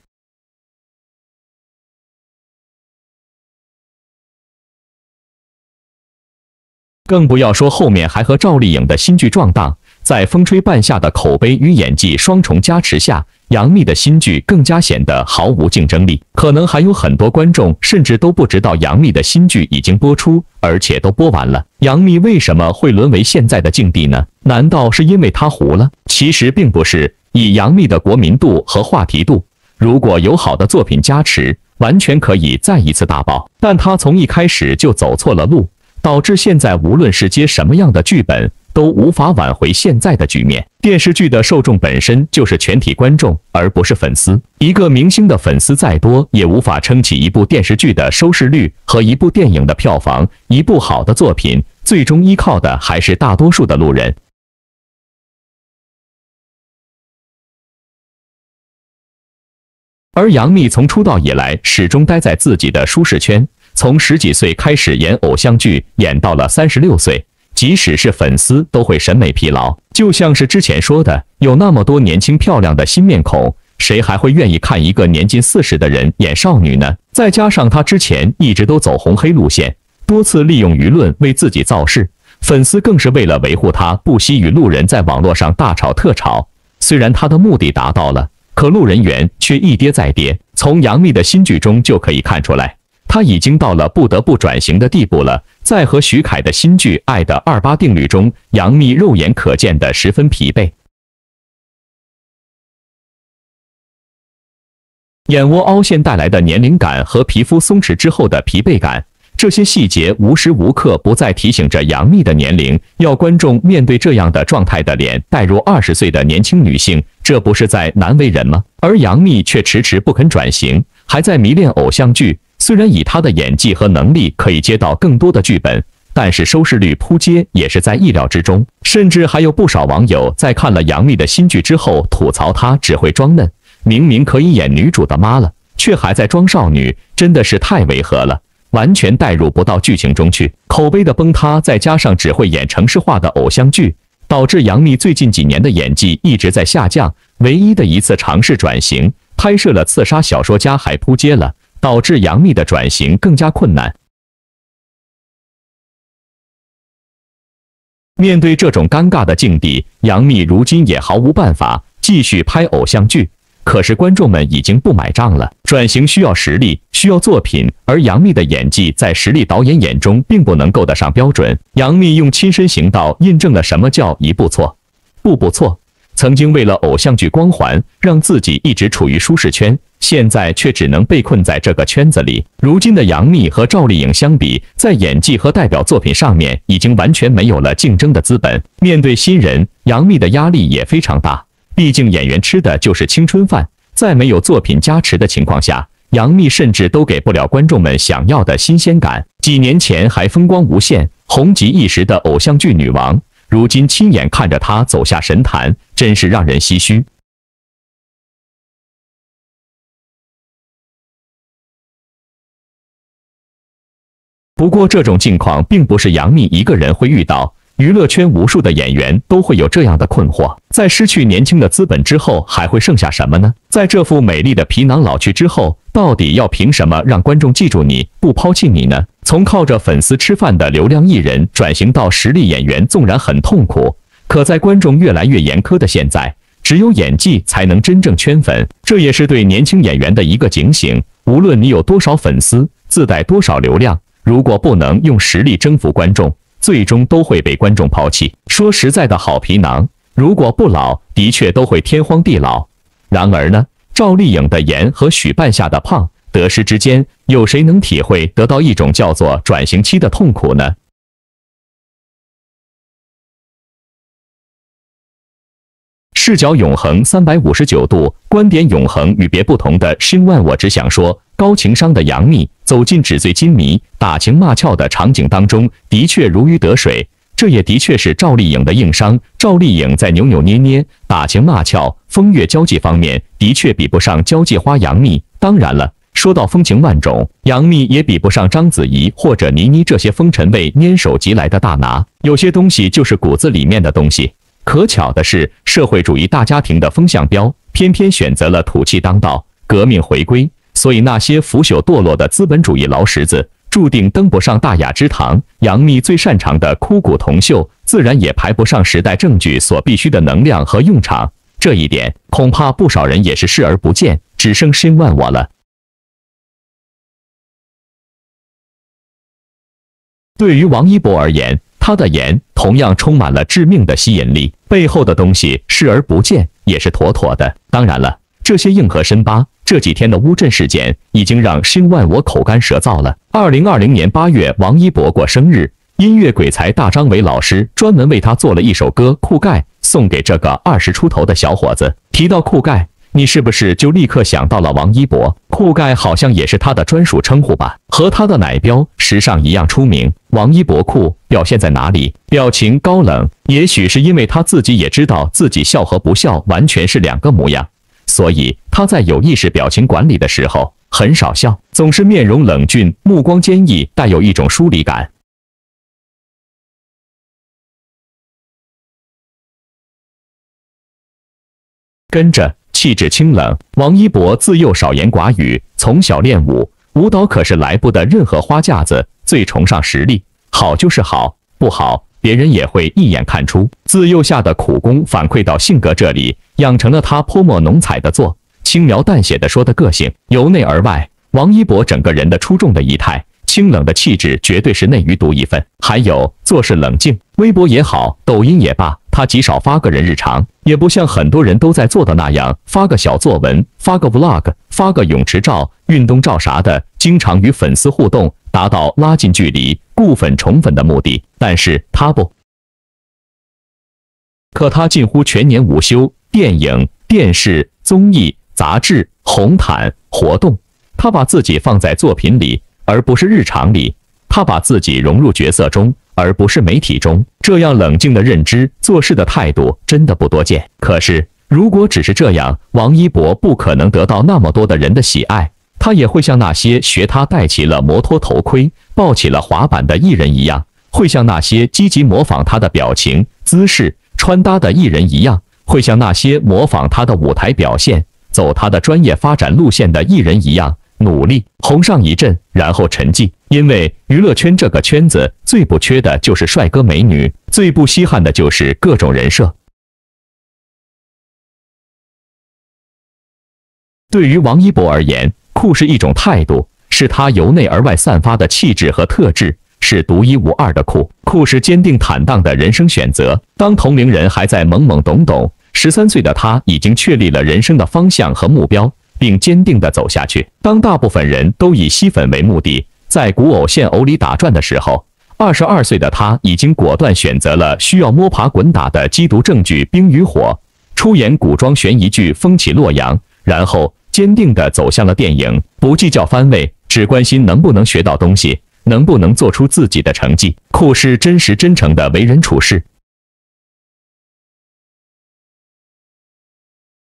更不要说后面还和赵丽颖的新剧撞档。在《风吹半夏》的口碑与演技双重加持下，杨幂的新剧更加显得毫无竞争力。可能还有很多观众甚至都不知道杨幂的新剧已经播出，而且都播完了。杨幂为什么会沦为现在的境地呢？难道是因为她糊了？其实并不是。以杨幂的国民度和话题度，如果有好的作品加持，完全可以再一次大爆。但她从一开始就走错了路，导致现在无论是接什么样的剧本，都无法挽回现在的局面。电视剧的受众本身就是全体观众，而不是粉丝。一个明星的粉丝再多，也无法撑起一部电视剧的收视率和一部电影的票房。一部好的作品，最终依靠的还是大多数的路人。而杨幂从出道以来，始终待在自己的舒适圈，从10几岁开始演偶像剧，演到了36岁。即使是粉丝都会审美疲劳，就像是之前说的，有那么多年轻漂亮的新面孔，谁还会愿意看一个年近40的人演少女呢？再加上她之前一直都走红黑路线，多次利用舆论为自己造势，粉丝更是为了维护她，不惜与路人在网络上大吵特吵。虽然她的目的达到了，可路人缘却一跌再跌。从杨幂的新剧中就可以看出来，她已经到了不得不转型的地步了。在和徐凯的新剧《爱的28定律》中，杨幂肉眼可见的十分疲惫，眼窝凹陷带来的年龄感和皮肤松弛之后的疲惫感，这些细节无时无刻不在提醒着杨幂的年龄。要观众面对这样的状态的脸带入20岁的年轻女性，这不是在难为人吗？而杨幂却迟迟不肯转型，还在迷恋偶像剧。虽然以她的演技和能力可以接到更多的剧本，但是收视率扑街也是在意料之中。甚至还有不少网友在看了杨幂的新剧之后吐槽她只会装嫩，明明可以演女主的妈了，却还在装少女，真的是太违和了，完全带入不到剧情中去。口碑的崩塌，再加上只会演城市化的偶像剧，导致杨幂最近几年的演技一直在下降。唯一的一次尝试转型，拍摄了《刺杀小说家》还扑街了，导致杨幂的转型更加困难。面对这种尴尬的境地，杨幂如今也毫无办法，继续拍偶像剧。可是观众们已经不买账了。转型需要实力，需要作品，而杨幂的演技在实力导演眼中并不能够得上标准。杨幂用亲身行道印证了什么叫一步错，步步错。曾经为了偶像剧光环，让自己一直处于舒适圈，现在却只能被困在这个圈子里。如今的杨幂和赵丽颖相比，在演技和代表作品上面已经完全没有了竞争的资本。面对新人，杨幂的压力也非常大，毕竟演员吃的就是青春饭，在没有作品加持的情况下，杨幂甚至都给不了观众们想要的新鲜感。几年前还风光无限、红极一时的偶像剧女王，如今亲眼看着她走下神坛，真是让人唏嘘。不过，这种境况并不是杨幂一个人会遇到，娱乐圈无数的演员都会有这样的困惑。在失去年轻的资本之后，还会剩下什么呢？在这副美丽的皮囊老去之后，到底要凭什么让观众记住你，不抛弃你呢？从靠着粉丝吃饭的流量艺人转型到实力演员，纵然很痛苦，可在观众越来越严苛的现在，只有演技才能真正圈粉。这也是对年轻演员的一个警醒。无论你有多少粉丝，自带多少流量，如果不能用实力征服观众，最终都会被观众抛弃。说实在的，好皮囊如果不老，的确都会天荒地老。然而呢，赵丽颖的颜和许半夏的胖，得失之间，有谁能体会得到一种叫做转型期的痛苦呢？视角永恒359度，观点永恒，与别不同的新万，我只想说，高情商的杨幂走进纸醉金迷、打情骂俏的场景当中，的确如鱼得水。这也的确是赵丽颖的硬伤。赵丽颖在扭扭捏捏、打情骂俏、风月交际方面，的确比不上交际花杨幂。当然了，说到风情万种，杨幂也比不上章子怡或者倪妮这些风尘味拈手即来的大拿。有些东西就是骨子里面的东西。可巧的是，社会主义大家庭的风向标偏偏选择了土气当道、革命回归，所以那些腐朽堕落的资本主义老石子注定登不上大雅之堂。杨幂最擅长的枯骨铜臭，自然也排不上时代证据所必须的能量和用场。这一点，恐怕不少人也是视而不见，只剩新万我了。对于王一博而言，他的颜同样充满了致命的吸引力，背后的东西视而不见也是妥妥的。当然了，这些硬核深疤，这几天的乌镇事件已经让新万我口干舌燥了。2020年8月，王一博过生日，音乐鬼才大张伟老师专门为他做了一首歌《酷盖》，送给这个20出头的小伙子。提到酷盖，你是不是就立刻想到了王一博？酷盖好像也是他的专属称呼吧，和他的奶标时尚一样出名。王一博酷表现在哪里？表情高冷，也许是因为他自己也知道自己笑和不笑完全是两个模样，所以他在有意识表情管理的时候很少笑，总是面容冷峻，目光坚毅，带有一种疏离感。跟着气质清冷，王一博自幼少言寡语，从小练武，舞蹈可是来不得任何花架子，最崇尚实力，好就是好，不好别人也会一眼看出。自幼下的苦功反馈到性格这里，养成了他泼墨浓彩的做，轻描淡写的说的个性。由内而外，王一博整个人的出众的仪态，清冷的气质绝对是内娱独一份。还有做事冷静，微博也好，抖音也罢，他极少发个人日常，也不像很多人都在做的那样，发个小作文，发个 vlog， 发个泳池照、运动照啥的，经常与粉丝互动，达到拉近距离、固粉宠粉的目的。但是他不，可他近乎全年无休，电影、电视、综艺、杂志、红毯、活动，他把自己放在作品里，而不是日常里。他把自己融入角色中，而不是媒体中。这样冷静的认知、做事的态度真的不多见。可是，如果只是这样，王一博不可能得到那么多的人的喜爱。他也会像那些学他戴起了摩托头盔、抱起了滑板的艺人一样，会像那些积极模仿他的表情、姿势、穿搭的艺人一样，会像那些模仿他的舞台表现、走他的专业发展路线的艺人一样，努力红上一阵，然后沉寂。因为娱乐圈这个圈子最不缺的就是帅哥美女，最不稀罕的就是各种人设。对于王一博而言，酷是一种态度，是他由内而外散发的气质和特质，是独一无二的酷。酷是坚定坦荡的人生选择。当同龄人还在懵懵懂懂，13岁的他已经确立了人生的方向和目标，并坚定地走下去。当大部分人都以吸粉为目的，在古偶现偶里打转的时候，22岁的他已经果断选择了需要摸爬滚打的缉毒证据《冰与火》，出演古装悬疑剧《风起洛阳》，然后坚定地走向了电影，不计较番位，只关心能不能学到东西，能不能做出自己的成绩。酷是真实真诚的为人处事。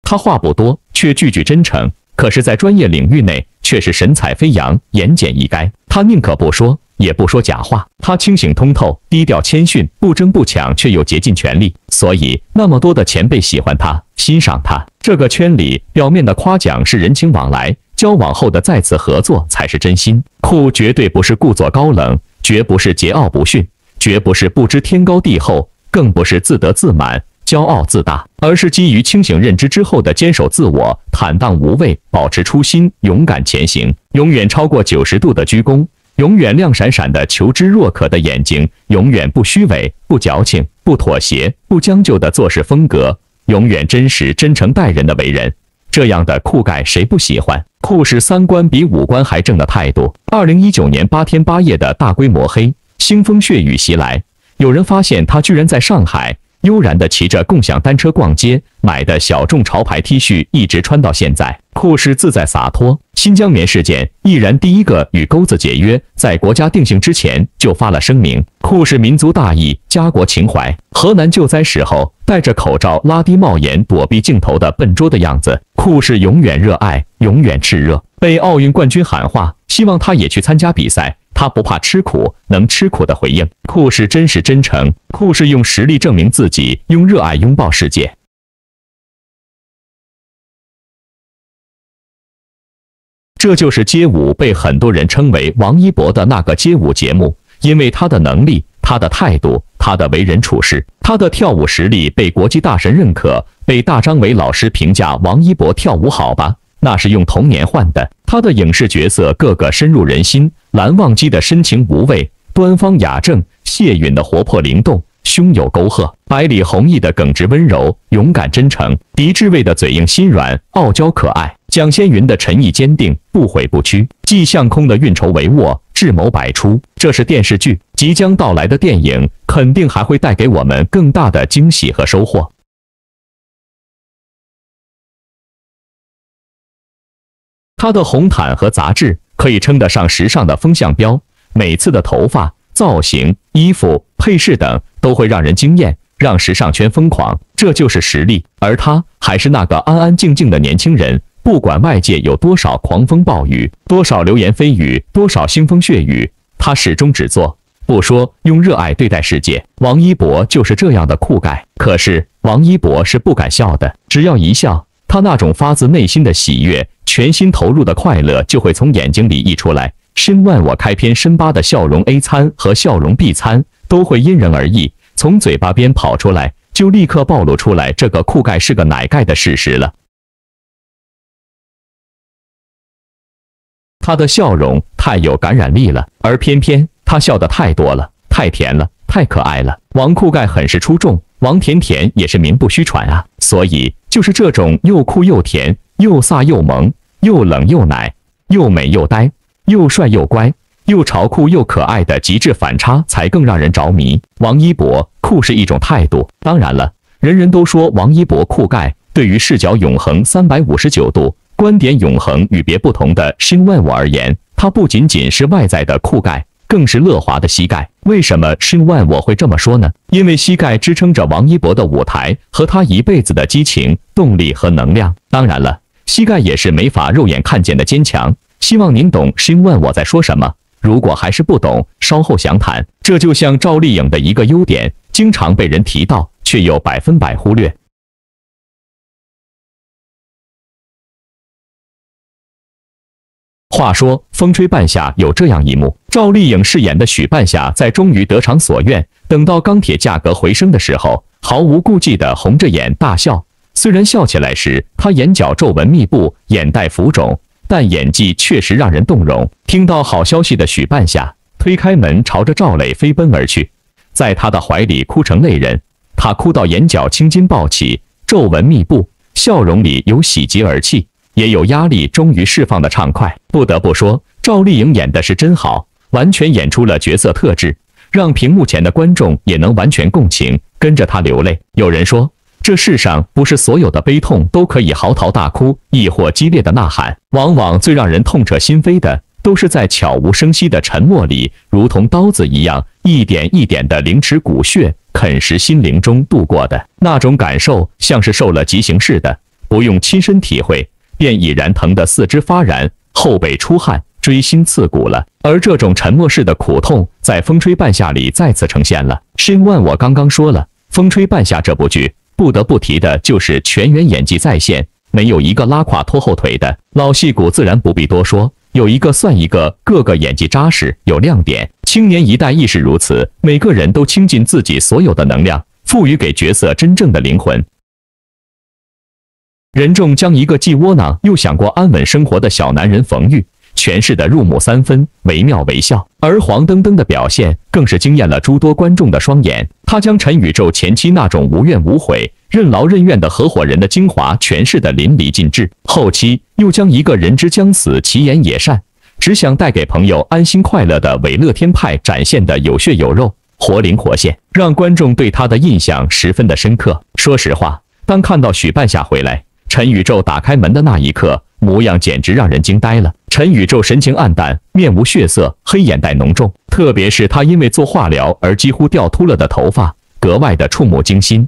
他话不多，却句句真诚，可是在专业领域内却是神采飞扬，言简意赅。他宁可不说，也不说假话。他清醒通透，低调谦逊，不争不抢，却又竭尽全力。所以那么多的前辈喜欢他，欣赏他。这个圈里表面的夸奖是人情往来，交往后的再次合作才是真心。酷绝对不是故作高冷，绝不是桀骜不驯，绝不是不知天高地厚，更不是自得自满、骄傲自大，而是基于清醒认知之后的坚守自我、坦荡无畏、保持初心、勇敢前行。永远超过90度的鞠躬，永远亮闪闪的求知若渴的眼睛，永远不虚伪、不矫情、不妥协、不将就的做事风格，永远真实真诚待人的为人。这样的酷盖谁不喜欢？酷是3观比5官还正的态度。2019年8天8夜的大规模黑，腥风血雨袭来，有人发现他居然在上海悠然地骑着共享单车逛街，买的小众潮牌 T 恤一直穿到现在。酷是自在洒脱。新疆棉事件，毅然第一个与钩子解约，在国家定性之前就发了声明。酷是民族大义、家国情怀。河南救灾时候戴着口罩拉低帽檐躲避镜头的笨拙的样子。酷是永远热爱，永远炽热。被奥运冠军喊话，希望他也去参加比赛。他不怕吃苦，能吃苦的回应。酷是真实真诚，酷是用实力证明自己，用热爱拥抱世界。这就是街舞被很多人称为王一博的那个街舞节目，因为他的能力、他的态度、他的为人处事，他的跳舞实力被国际大神认可，被大张伟老师评价王一博跳舞好吧，那是用童年换的。他的影视角色个个深入人心，蓝忘机的深情无畏，端方雅正，谢允的活泼灵动，胸有沟壑，百里弘毅的耿直温柔，勇敢真诚，狄志伟的嘴硬心软，傲娇可爱，蒋先云的沉毅坚定，不悔不屈，季向空的运筹帷幄，智谋百出。这是电视剧，即将到来的电影肯定还会带给我们更大的惊喜和收获。他的红毯和杂志可以称得上时尚的风向标，每次的头发、造型、衣服、配饰等都会让人惊艳，让时尚圈疯狂，这就是实力。而他还是那个安安静静的年轻人，不管外界有多少狂风暴雨，多少流言蜚语，多少腥风血雨，他始终只做不说，用热爱对待世界。王一博就是这样的酷盖。可是王一博是不敢笑的，只要一笑，他那种发自内心的喜悦，全心投入的快乐就会从眼睛里溢出来。深万我开篇深八的笑容 A 餐和笑容 B 餐都会因人而异，从嘴巴边跑出来，就立刻暴露出来这个酷盖是个奶盖的事实了。他的笑容太有感染力了，而偏偏他笑得太多了，太甜了，太可爱了。王酷盖很是出众，王甜甜也是名不虚传啊。所以就是这种又酷又甜，又飒又萌，又冷又奶，又美又呆，又帅又乖，又潮酷又可爱的极致反差，才更让人着迷。王一博酷是一种态度，当然了，人人都说王一博酷盖，对于视角永恒359度，观点永恒与别不同的新万我而言，他不仅仅是外在的酷盖，更是乐华的膝盖。为什么新万我会这么说呢？因为膝盖支撑着王一博的舞台和他一辈子的激情、动力和能量。当然了，膝盖也是没法肉眼看见的坚强。希望您懂新万我在说什么。如果还是不懂，稍后详谈。这就像赵丽颖的一个优点，经常被人提到，却又100%忽略。话说，风吹半夏有这样一幕：赵丽颖饰演的许半夏在终于得偿所愿，等到钢铁价格回升的时候，毫无顾忌地红着眼大笑。虽然笑起来时他眼角皱纹密布，眼袋浮肿，但演技确实让人动容。听到好消息的许半夏推开门，朝着赵磊飞奔而去，在他的怀里哭成泪人。他哭到眼角青筋暴起，皱纹密布，笑容里有喜极而泣，也有压力终于释放的畅快。不得不说，赵丽颖演的是真好，完全演出了角色特质，让屏幕前的观众也能完全共情，跟着她流泪。有人说，这世上不是所有的悲痛都可以嚎啕大哭，亦或激烈的呐喊，往往最让人痛彻心扉的，都是在悄无声息的沉默里，如同刀子一样，一点一点的凌迟骨血，啃食心灵中度过的那种感受，像是受了极刑似的，不用亲身体会，便已然疼得四肢发燃，后背出汗，锥心刺骨了。而这种沉默式的苦痛，在《风吹半夏》里再次呈现了。Shin Wan，我刚刚说了，《风吹半夏》这部剧不得不提的就是全员演技在线，没有一个拉垮拖后腿的。老戏骨自然不必多说，有一个算一个，个个演技扎实，有亮点。青年一代亦是如此，每个人都倾尽自己所有的能量，赋予给角色真正的灵魂。任重将一个既窝囊又想过安稳生活的小男人冯玉诠释得入木三分，惟妙惟肖。而黄登登的表现更是惊艳了诸多观众的双眼。他将陈宇宙前期那种无怨无悔、任劳任怨的合伙人的精华诠释得淋漓尽致，后期又将一个人之将死其言也善，只想带给朋友安心快乐的伪乐天派展现得有血有肉、活灵活现，让观众对他的印象十分的深刻。说实话，当看到许半夏回来，陈宇宙打开门的那一刻，模样简直让人惊呆了。陈宇宙神情黯淡，面无血色，黑眼袋浓重，特别是他因为做化疗而几乎掉秃了的头发，格外的触目惊心。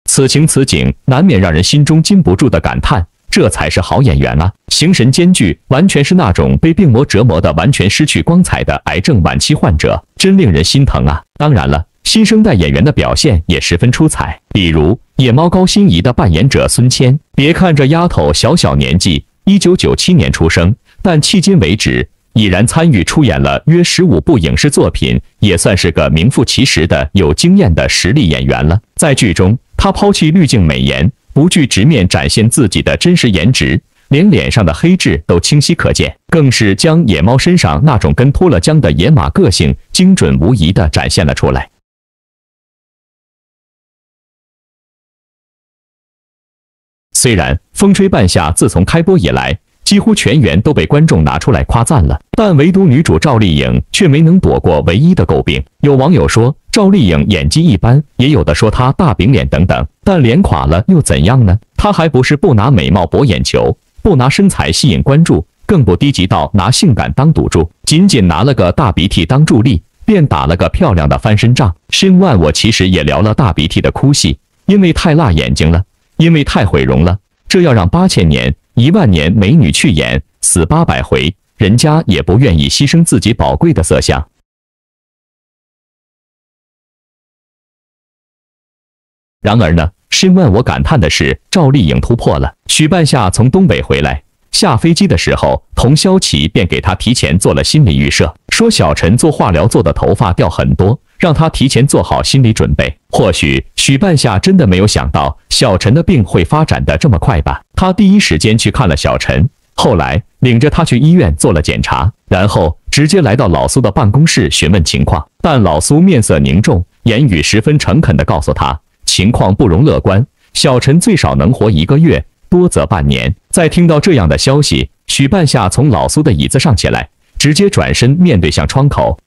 此情此景，难免让人心中禁不住的感叹，这才是好演员啊！形神兼具，完全是那种被病魔折磨的完全失去光彩的癌症晚期患者，真令人心疼啊！当然了，新生代演员的表现也十分出彩，比如野猫高欣怡的扮演者孙谦。别看这丫头小小年纪，1997年出生，但迄今为止已然参与出演了约15部影视作品，也算是个名副其实的有经验的实力演员了。在剧中，她抛弃滤镜美颜，不惧直面展现自己的真实颜值，连脸上的黑痣都清晰可见，更是将野猫身上那种跟脱了缰的野马个性精准无疑地展现了出来。虽然《风吹半夏》自从开播以来，几乎全员都被观众拿出来夸赞了，但唯独女主赵丽颖却没能躲过唯一的诟病。有网友说赵丽颖演技一般，也有的说她大饼脸等等，但脸垮了又怎样呢？她还不是不拿美貌博眼球，不拿身材吸引关注，更不低级到拿性感当赌注，仅仅拿了个大鼻涕当助力，便打了个漂亮的翻身仗。Shin Wan，我其实也聊了大鼻涕的哭戏，因为太辣眼睛了，因为太毁容了，这要让8000年、10000年美女去演，死800回，人家也不愿意牺牲自己宝贵的色相。然而呢，Shin Wan，我感叹的是赵丽颖突破了。许半夏从东北回来，下飞机的时候，童潇琪便给他提前做了心理预设，说小陈做化疗做的头发掉很多，让他提前做好心理准备。或许许半夏真的没有想到小陈的病会发展的这么快吧。他第一时间去看了小陈，后来领着他去医院做了检查，然后直接来到老苏的办公室询问情况。但老苏面色凝重，言语十分诚恳地告诉他，情况不容乐观，小陈最少能活1个月，多则半年。在听到这样的消息，许半夏从老苏的椅子上起来，直接转身面对向窗口。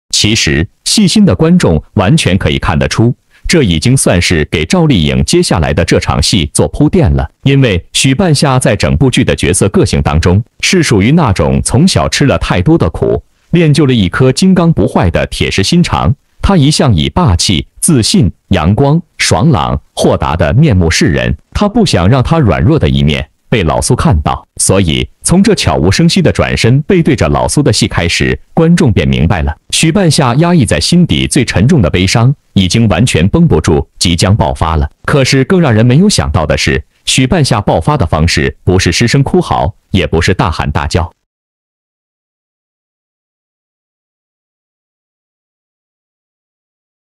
其实细心的观众完全可以看得出，这已经算是给赵丽颖接下来的这场戏做铺垫了。因为许半夏在整部剧的角色个性当中，是属于那种从小吃了太多的苦，练就了一颗金刚不坏的铁石心肠。他一向以霸气、自信、阳光、爽朗、豁达的面目示人，他不想让他软弱的一面被老苏看到，所以从这悄无声息的转身背对着老苏的戏开始，观众便明白了，许半夏压抑在心底最沉重的悲伤已经完全绷不住，即将爆发了。可是更让人没有想到的是，许半夏爆发的方式不是失声哭嚎，也不是大喊大叫，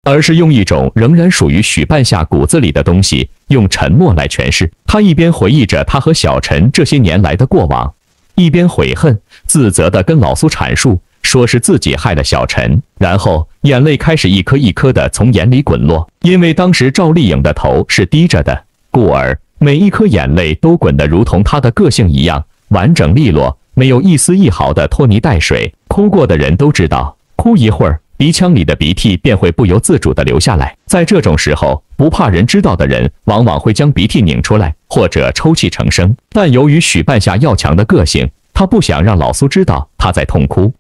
而是用一种仍然属于许半夏骨子里的东西，用沉默来诠释。他一边回忆着他和小陈这些年来的过往，一边悔恨自责地跟老苏阐述，说是自己害了小陈，然后眼泪开始一颗一颗地从眼里滚落。因为当时赵丽颖的头是低着的，故而每一颗眼泪都滚得如同她的个性一样完整利落，没有一丝一毫的拖泥带水。哭过的人都知道，哭一会儿，鼻腔里的鼻涕便会不由自主地流下来。在这种时候，不怕人知道的人往往会将鼻涕拧出来，或者抽泣成声。但由于许半夏要强的个性，他不想让老苏知道他在痛哭，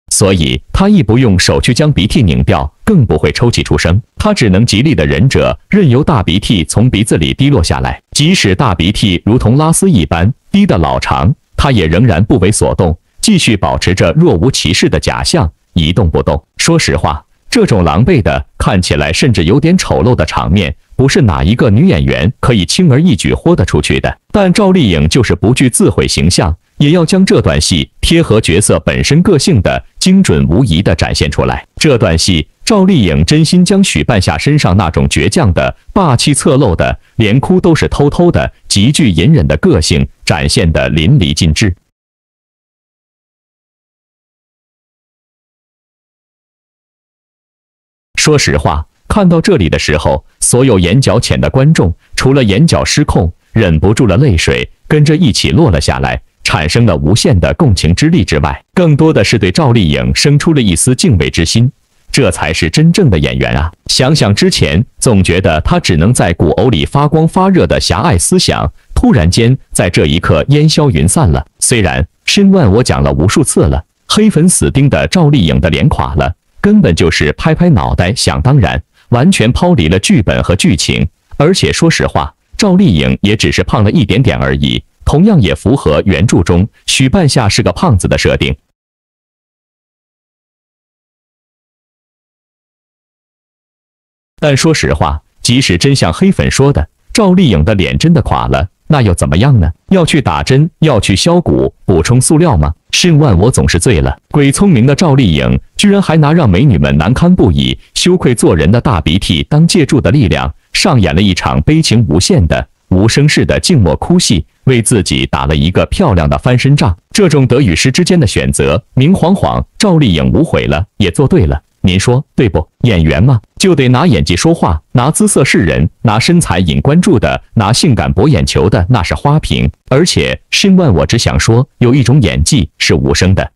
所以他亦不用手去将鼻涕拧掉，更不会抽泣出声。他只能极力的忍着，任由大鼻涕从鼻子里滴落下来。即使大鼻涕如同拉丝一般滴得老长，他也仍然不为所动，继续保持着若无其事的假象，一动不动。说实话，这种狼狈的、看起来甚至有点丑陋的场面，不是哪一个女演员可以轻而易举豁得出去的。但赵丽颖就是不惧自毁形象，也要将这段戏贴合角色本身个性的精准无疑地展现出来。这段戏，赵丽颖真心将许半夏身上那种倔强的、霸气侧漏的、连哭都是偷偷的、极具隐忍的个性展现得淋漓尽致。说实话，看到这里的时候，所有眼角浅的观众，除了眼角失控，忍不住了泪水跟着一起落了下来，产生了无限的共情之力之外，更多的是对赵丽颖生出了一丝敬畏之心。这才是真正的演员啊！想想之前，总觉得她只能在古偶里发光发热的狭隘思想，突然间在这一刻烟消云散了。虽然申万我讲了无数次了，黑粉死盯的赵丽颖的脸垮了，根本就是拍拍脑袋想当然，完全抛离了剧本和剧情。而且说实话，赵丽颖也只是胖了一点点而已，同样也符合原著中许半夏是个胖子的设定。但说实话，即使真像黑粉说的，赵丽颖的脸真的垮了，那又怎么样呢？要去打针，要去削骨，补充塑料吗？申万我总是醉了。鬼聪明的赵丽颖居然还拿让美女们难堪不已、羞愧做人的大鼻涕当借助的力量，上演了一场悲情无限的、无声式的静默哭戏，为自己打了一个漂亮的翻身仗。这种得与失之间的选择，明晃晃赵丽颖无悔了，也做对了。您说对不？演员嘛，就得拿演技说话，拿姿色示人，拿身材引关注的，拿性感博眼球的，那是花瓶。而且申万我只想说，有一种演技是无声的。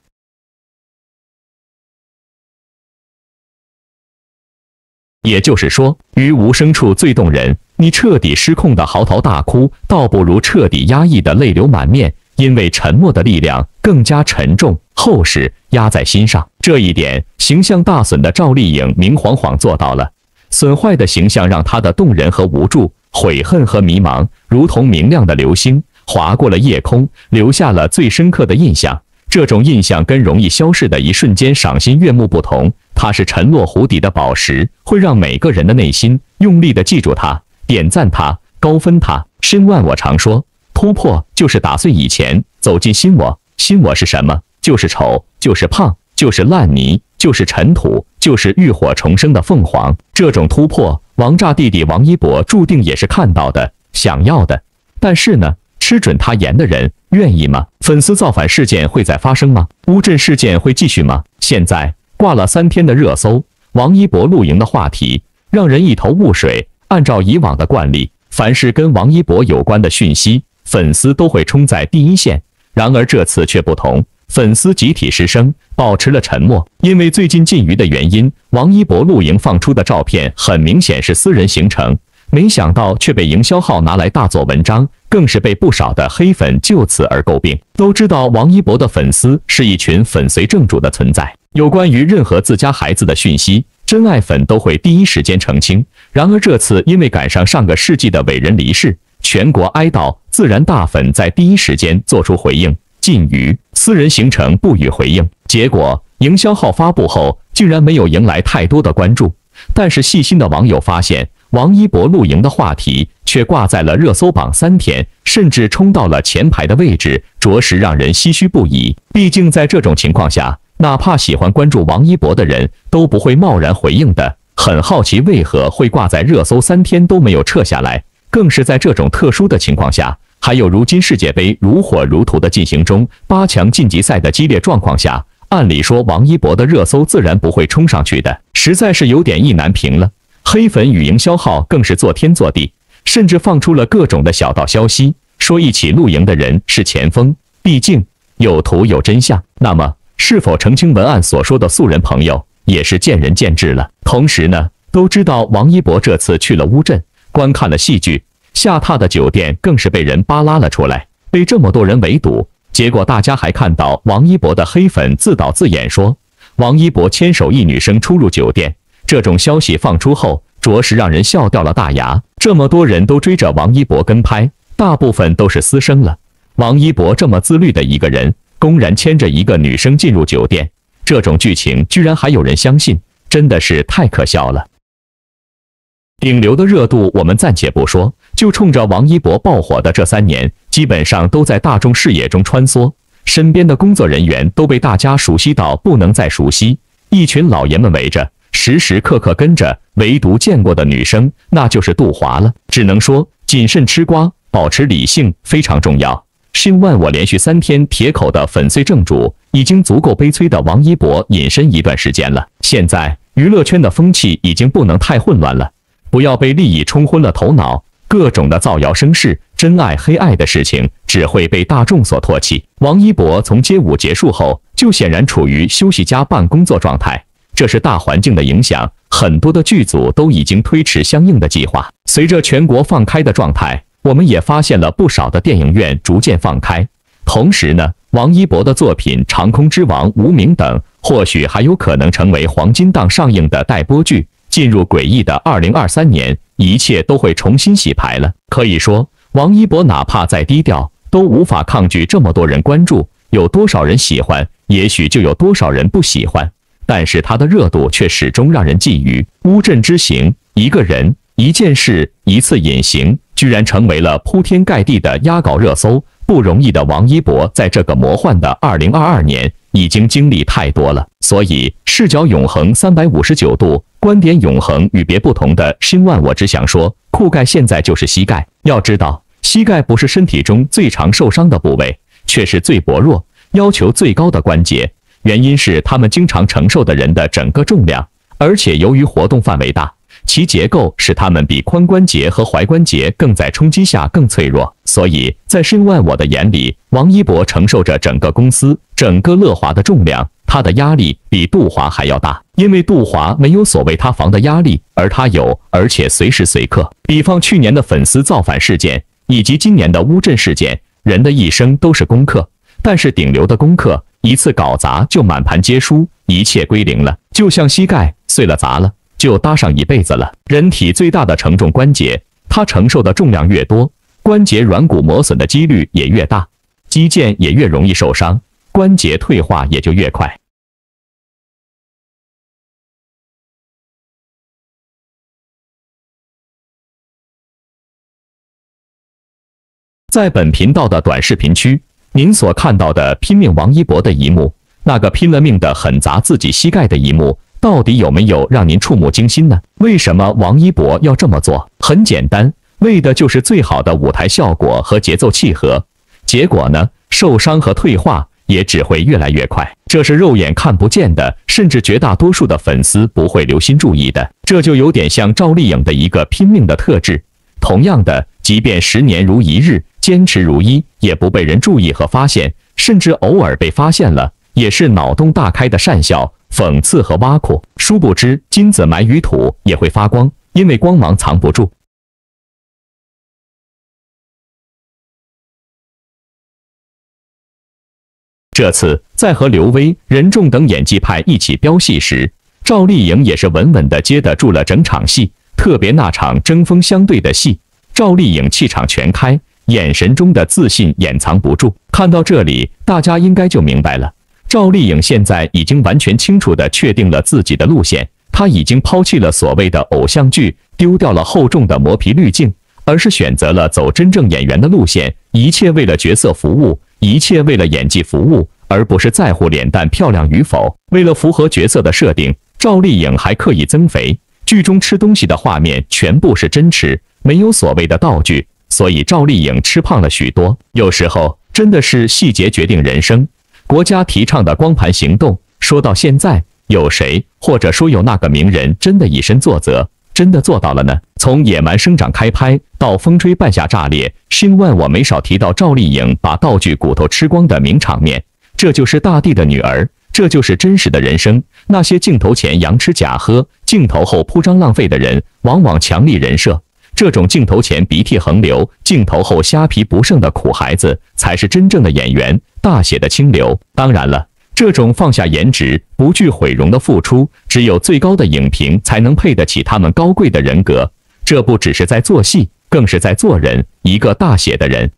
也就是说，于无声处最动人。你彻底失控的嚎啕大哭，倒不如彻底压抑的泪流满面，因为沉默的力量更加沉重厚实，压在心上。这一点，形象大损的赵丽颖明晃晃做到了。损坏的形象让她的动人和无助、悔恨和迷茫，如同明亮的流星，划过了夜空，留下了最深刻的印象。这种印象跟容易消逝的一瞬间赏心悦目不同，它是沉落湖底的宝石，会让每个人的内心用力地记住它，点赞它，高分它。申万我常说，突破就是打碎以前，走进新我。新我是什么？就是丑，就是胖，就是烂泥，就是尘土，就是浴火重生的凤凰。这种突破，王炸弟弟王一博注定也是看到的，想要的。但是呢，吃准他言的人愿意吗？粉丝造反事件会再发生吗？乌镇事件会继续吗？现在挂了3天的热搜，王一博露营的话题让人一头雾水。按照以往的惯例，凡是跟王一博有关的讯息，粉丝都会冲在第一线。然而这次却不同，粉丝集体失声，保持了沉默。因为最近禁娱的原因，王一博露营放出的照片很明显是私人行程，没想到却被营销号拿来大做文章，更是被不少的黑粉就此而诟病。都知道王一博的粉丝是一群粉随正主的存在，有关于任何自家孩子的讯息，真爱粉都会第一时间澄清。然而这次因为赶上上个世纪的伟人离世，全国哀悼，自然大粉在第一时间做出回应，禁娱，私人行程不予回应。结果营销号发布后，竟然没有迎来太多的关注。但是细心的网友发现，王一博露营的话题却挂在了热搜榜3天，甚至冲到了前排的位置，着实让人唏嘘不已。毕竟在这种情况下，哪怕喜欢关注王一博的人都不会贸然回应的。很好奇为何会挂在热搜3天都没有撤下来，更是在这种特殊的情况下，还有如今世界杯如火如荼的进行中，8强晋级赛的激烈状况下，按理说王一博的热搜自然不会冲上去的，实在是有点意难平了。黑粉与营销号更是做天做地，甚至放出了各种的小道消息，说一起露营的人是前锋，毕竟有图有真相。那么是否澄清文案所说的素人朋友，也是见仁见智了。同时呢，都知道王一博这次去了乌镇，观看了戏剧，下榻的酒店更是被人扒拉了出来，被这么多人围堵。结果大家还看到王一博的黑粉自导自演说，王一博牵手一女生出入酒店，这种消息放出后，着实让人笑掉了大牙。这么多人都追着王一博跟拍，大部分都是私生了。王一博这么自律的一个人，公然牵着一个女生进入酒店，这种剧情居然还有人相信，真的是太可笑了。顶流的热度我们暂且不说，就冲着王一博爆火的这3年，基本上都在大众视野中穿梭，身边的工作人员都被大家熟悉到不能再熟悉，一群老爷们围着，时时刻刻跟着，唯独见过的女生那就是杜华了。只能说谨慎吃瓜，保持理性非常重要。新万我连续3天铁口的粉碎正主，已经足够悲催的王一博隐身一段时间了。现在娱乐圈的风气已经不能太混乱了，不要被利益冲昏了头脑，各种的造谣生事、真爱黑爱的事情只会被大众所唾弃。王一博从街舞结束后，就显然处于休息加办工作状态，这是大环境的影响，很多的剧组都已经推迟相应的计划。随着全国放开的状态，我们也发现了不少的电影院逐渐放开。同时呢，王一博的作品《长空之王》《无名》等，或许还有可能成为黄金档上映的待播剧。进入诡异的2023年，一切都会重新洗牌了。可以说，王一博哪怕再低调，都无法抗拒这么多人关注。有多少人喜欢，也许就有多少人不喜欢。但是他的热度却始终让人觊觎。乌镇之行，一个人、一件事、一次隐形，居然成为了铺天盖地的压稿热搜。不容易的王一博，在这个魔幻的2022年，已经经历太多了。所以，视角永恒359度，观点永恒与别不同的新万，我只想说，酷盖现在就是膝盖。要知道，膝盖不是身体中最常受伤的部位，却是最薄弱、要求最高的关节。原因是他们经常承受的人的整个重量，而且由于活动范围大，其结构使他们比髋关节和踝关节更在冲击下更脆弱。所以在申万我的眼里，王一博承受着整个公司、整个乐华的重量，他的压力比杜华还要大。因为杜华没有所谓塌房的压力，而他有，而且随时随刻。比方去年的粉丝造反事件，以及今年的乌镇事件，人的一生都是功课，但是顶流的功课一次搞砸就满盘皆输，一切归零了。就像膝盖碎了砸了，就搭上一辈子了。人体最大的承重关节，它承受的重量越多，关节软骨磨损的几率也越大，肌腱也越容易受伤，关节退化也就越快。在本频道的短视频区，您所看到的拼命王一博的一幕，那个拼了命的狠砸自己膝盖的一幕，到底有没有让您触目惊心呢？为什么王一博要这么做？很简单，为的就是最好的舞台效果和节奏契合。结果呢，受伤和退化也只会越来越快，这是肉眼看不见的，甚至绝大多数的粉丝不会留心注意的。这就有点像赵丽颖的一个拼命的特质。同样的，即便10年如一日，坚持如一，也不被人注意和发现，甚至偶尔被发现了，也是脑洞大开的讪笑、讽刺和挖苦。殊不知，金子埋于土也会发光，因为光芒藏不住。这次在和刘威、任重等演技派一起飙戏时，赵丽颖也是稳稳地接得住了整场戏，特别那场针锋相对的戏，赵丽颖气场全开，眼神中的自信掩藏不住。看到这里，大家应该就明白了，赵丽颖现在已经完全清楚地确定了自己的路线，她已经抛弃了所谓的偶像剧，丢掉了厚重的磨皮滤镜，而是选择了走真正演员的路线，一切为了角色服务，一切为了演技服务，而不是在乎脸蛋漂亮与否。为了符合角色的设定，赵丽颖还刻意增肥。剧中吃东西的画面全部是真吃，没有所谓的道具，所以赵丽颖吃胖了许多。有时候真的是细节决定人生。国家提倡的光盘行动，说到现在，有谁或者说有那个名人真的以身作则，真的做到了呢？从野蛮生长开拍到风吹半夏炸裂，星万我没少提到赵丽颖把道具骨头吃光的名场面。这就是大地的女儿，这就是真实的人生。那些镜头前佯吃假喝，镜头后铺张浪费的人，往往强力人设。这种镜头前鼻涕横流，镜头后虾皮不剩的苦孩子，才是真正的演员，大写的清流。当然了，这种放下颜值、不惧毁容的付出，只有最高的影评才能配得起他们高贵的人格。这不只是在做戏，更是在做人，一个大写的人。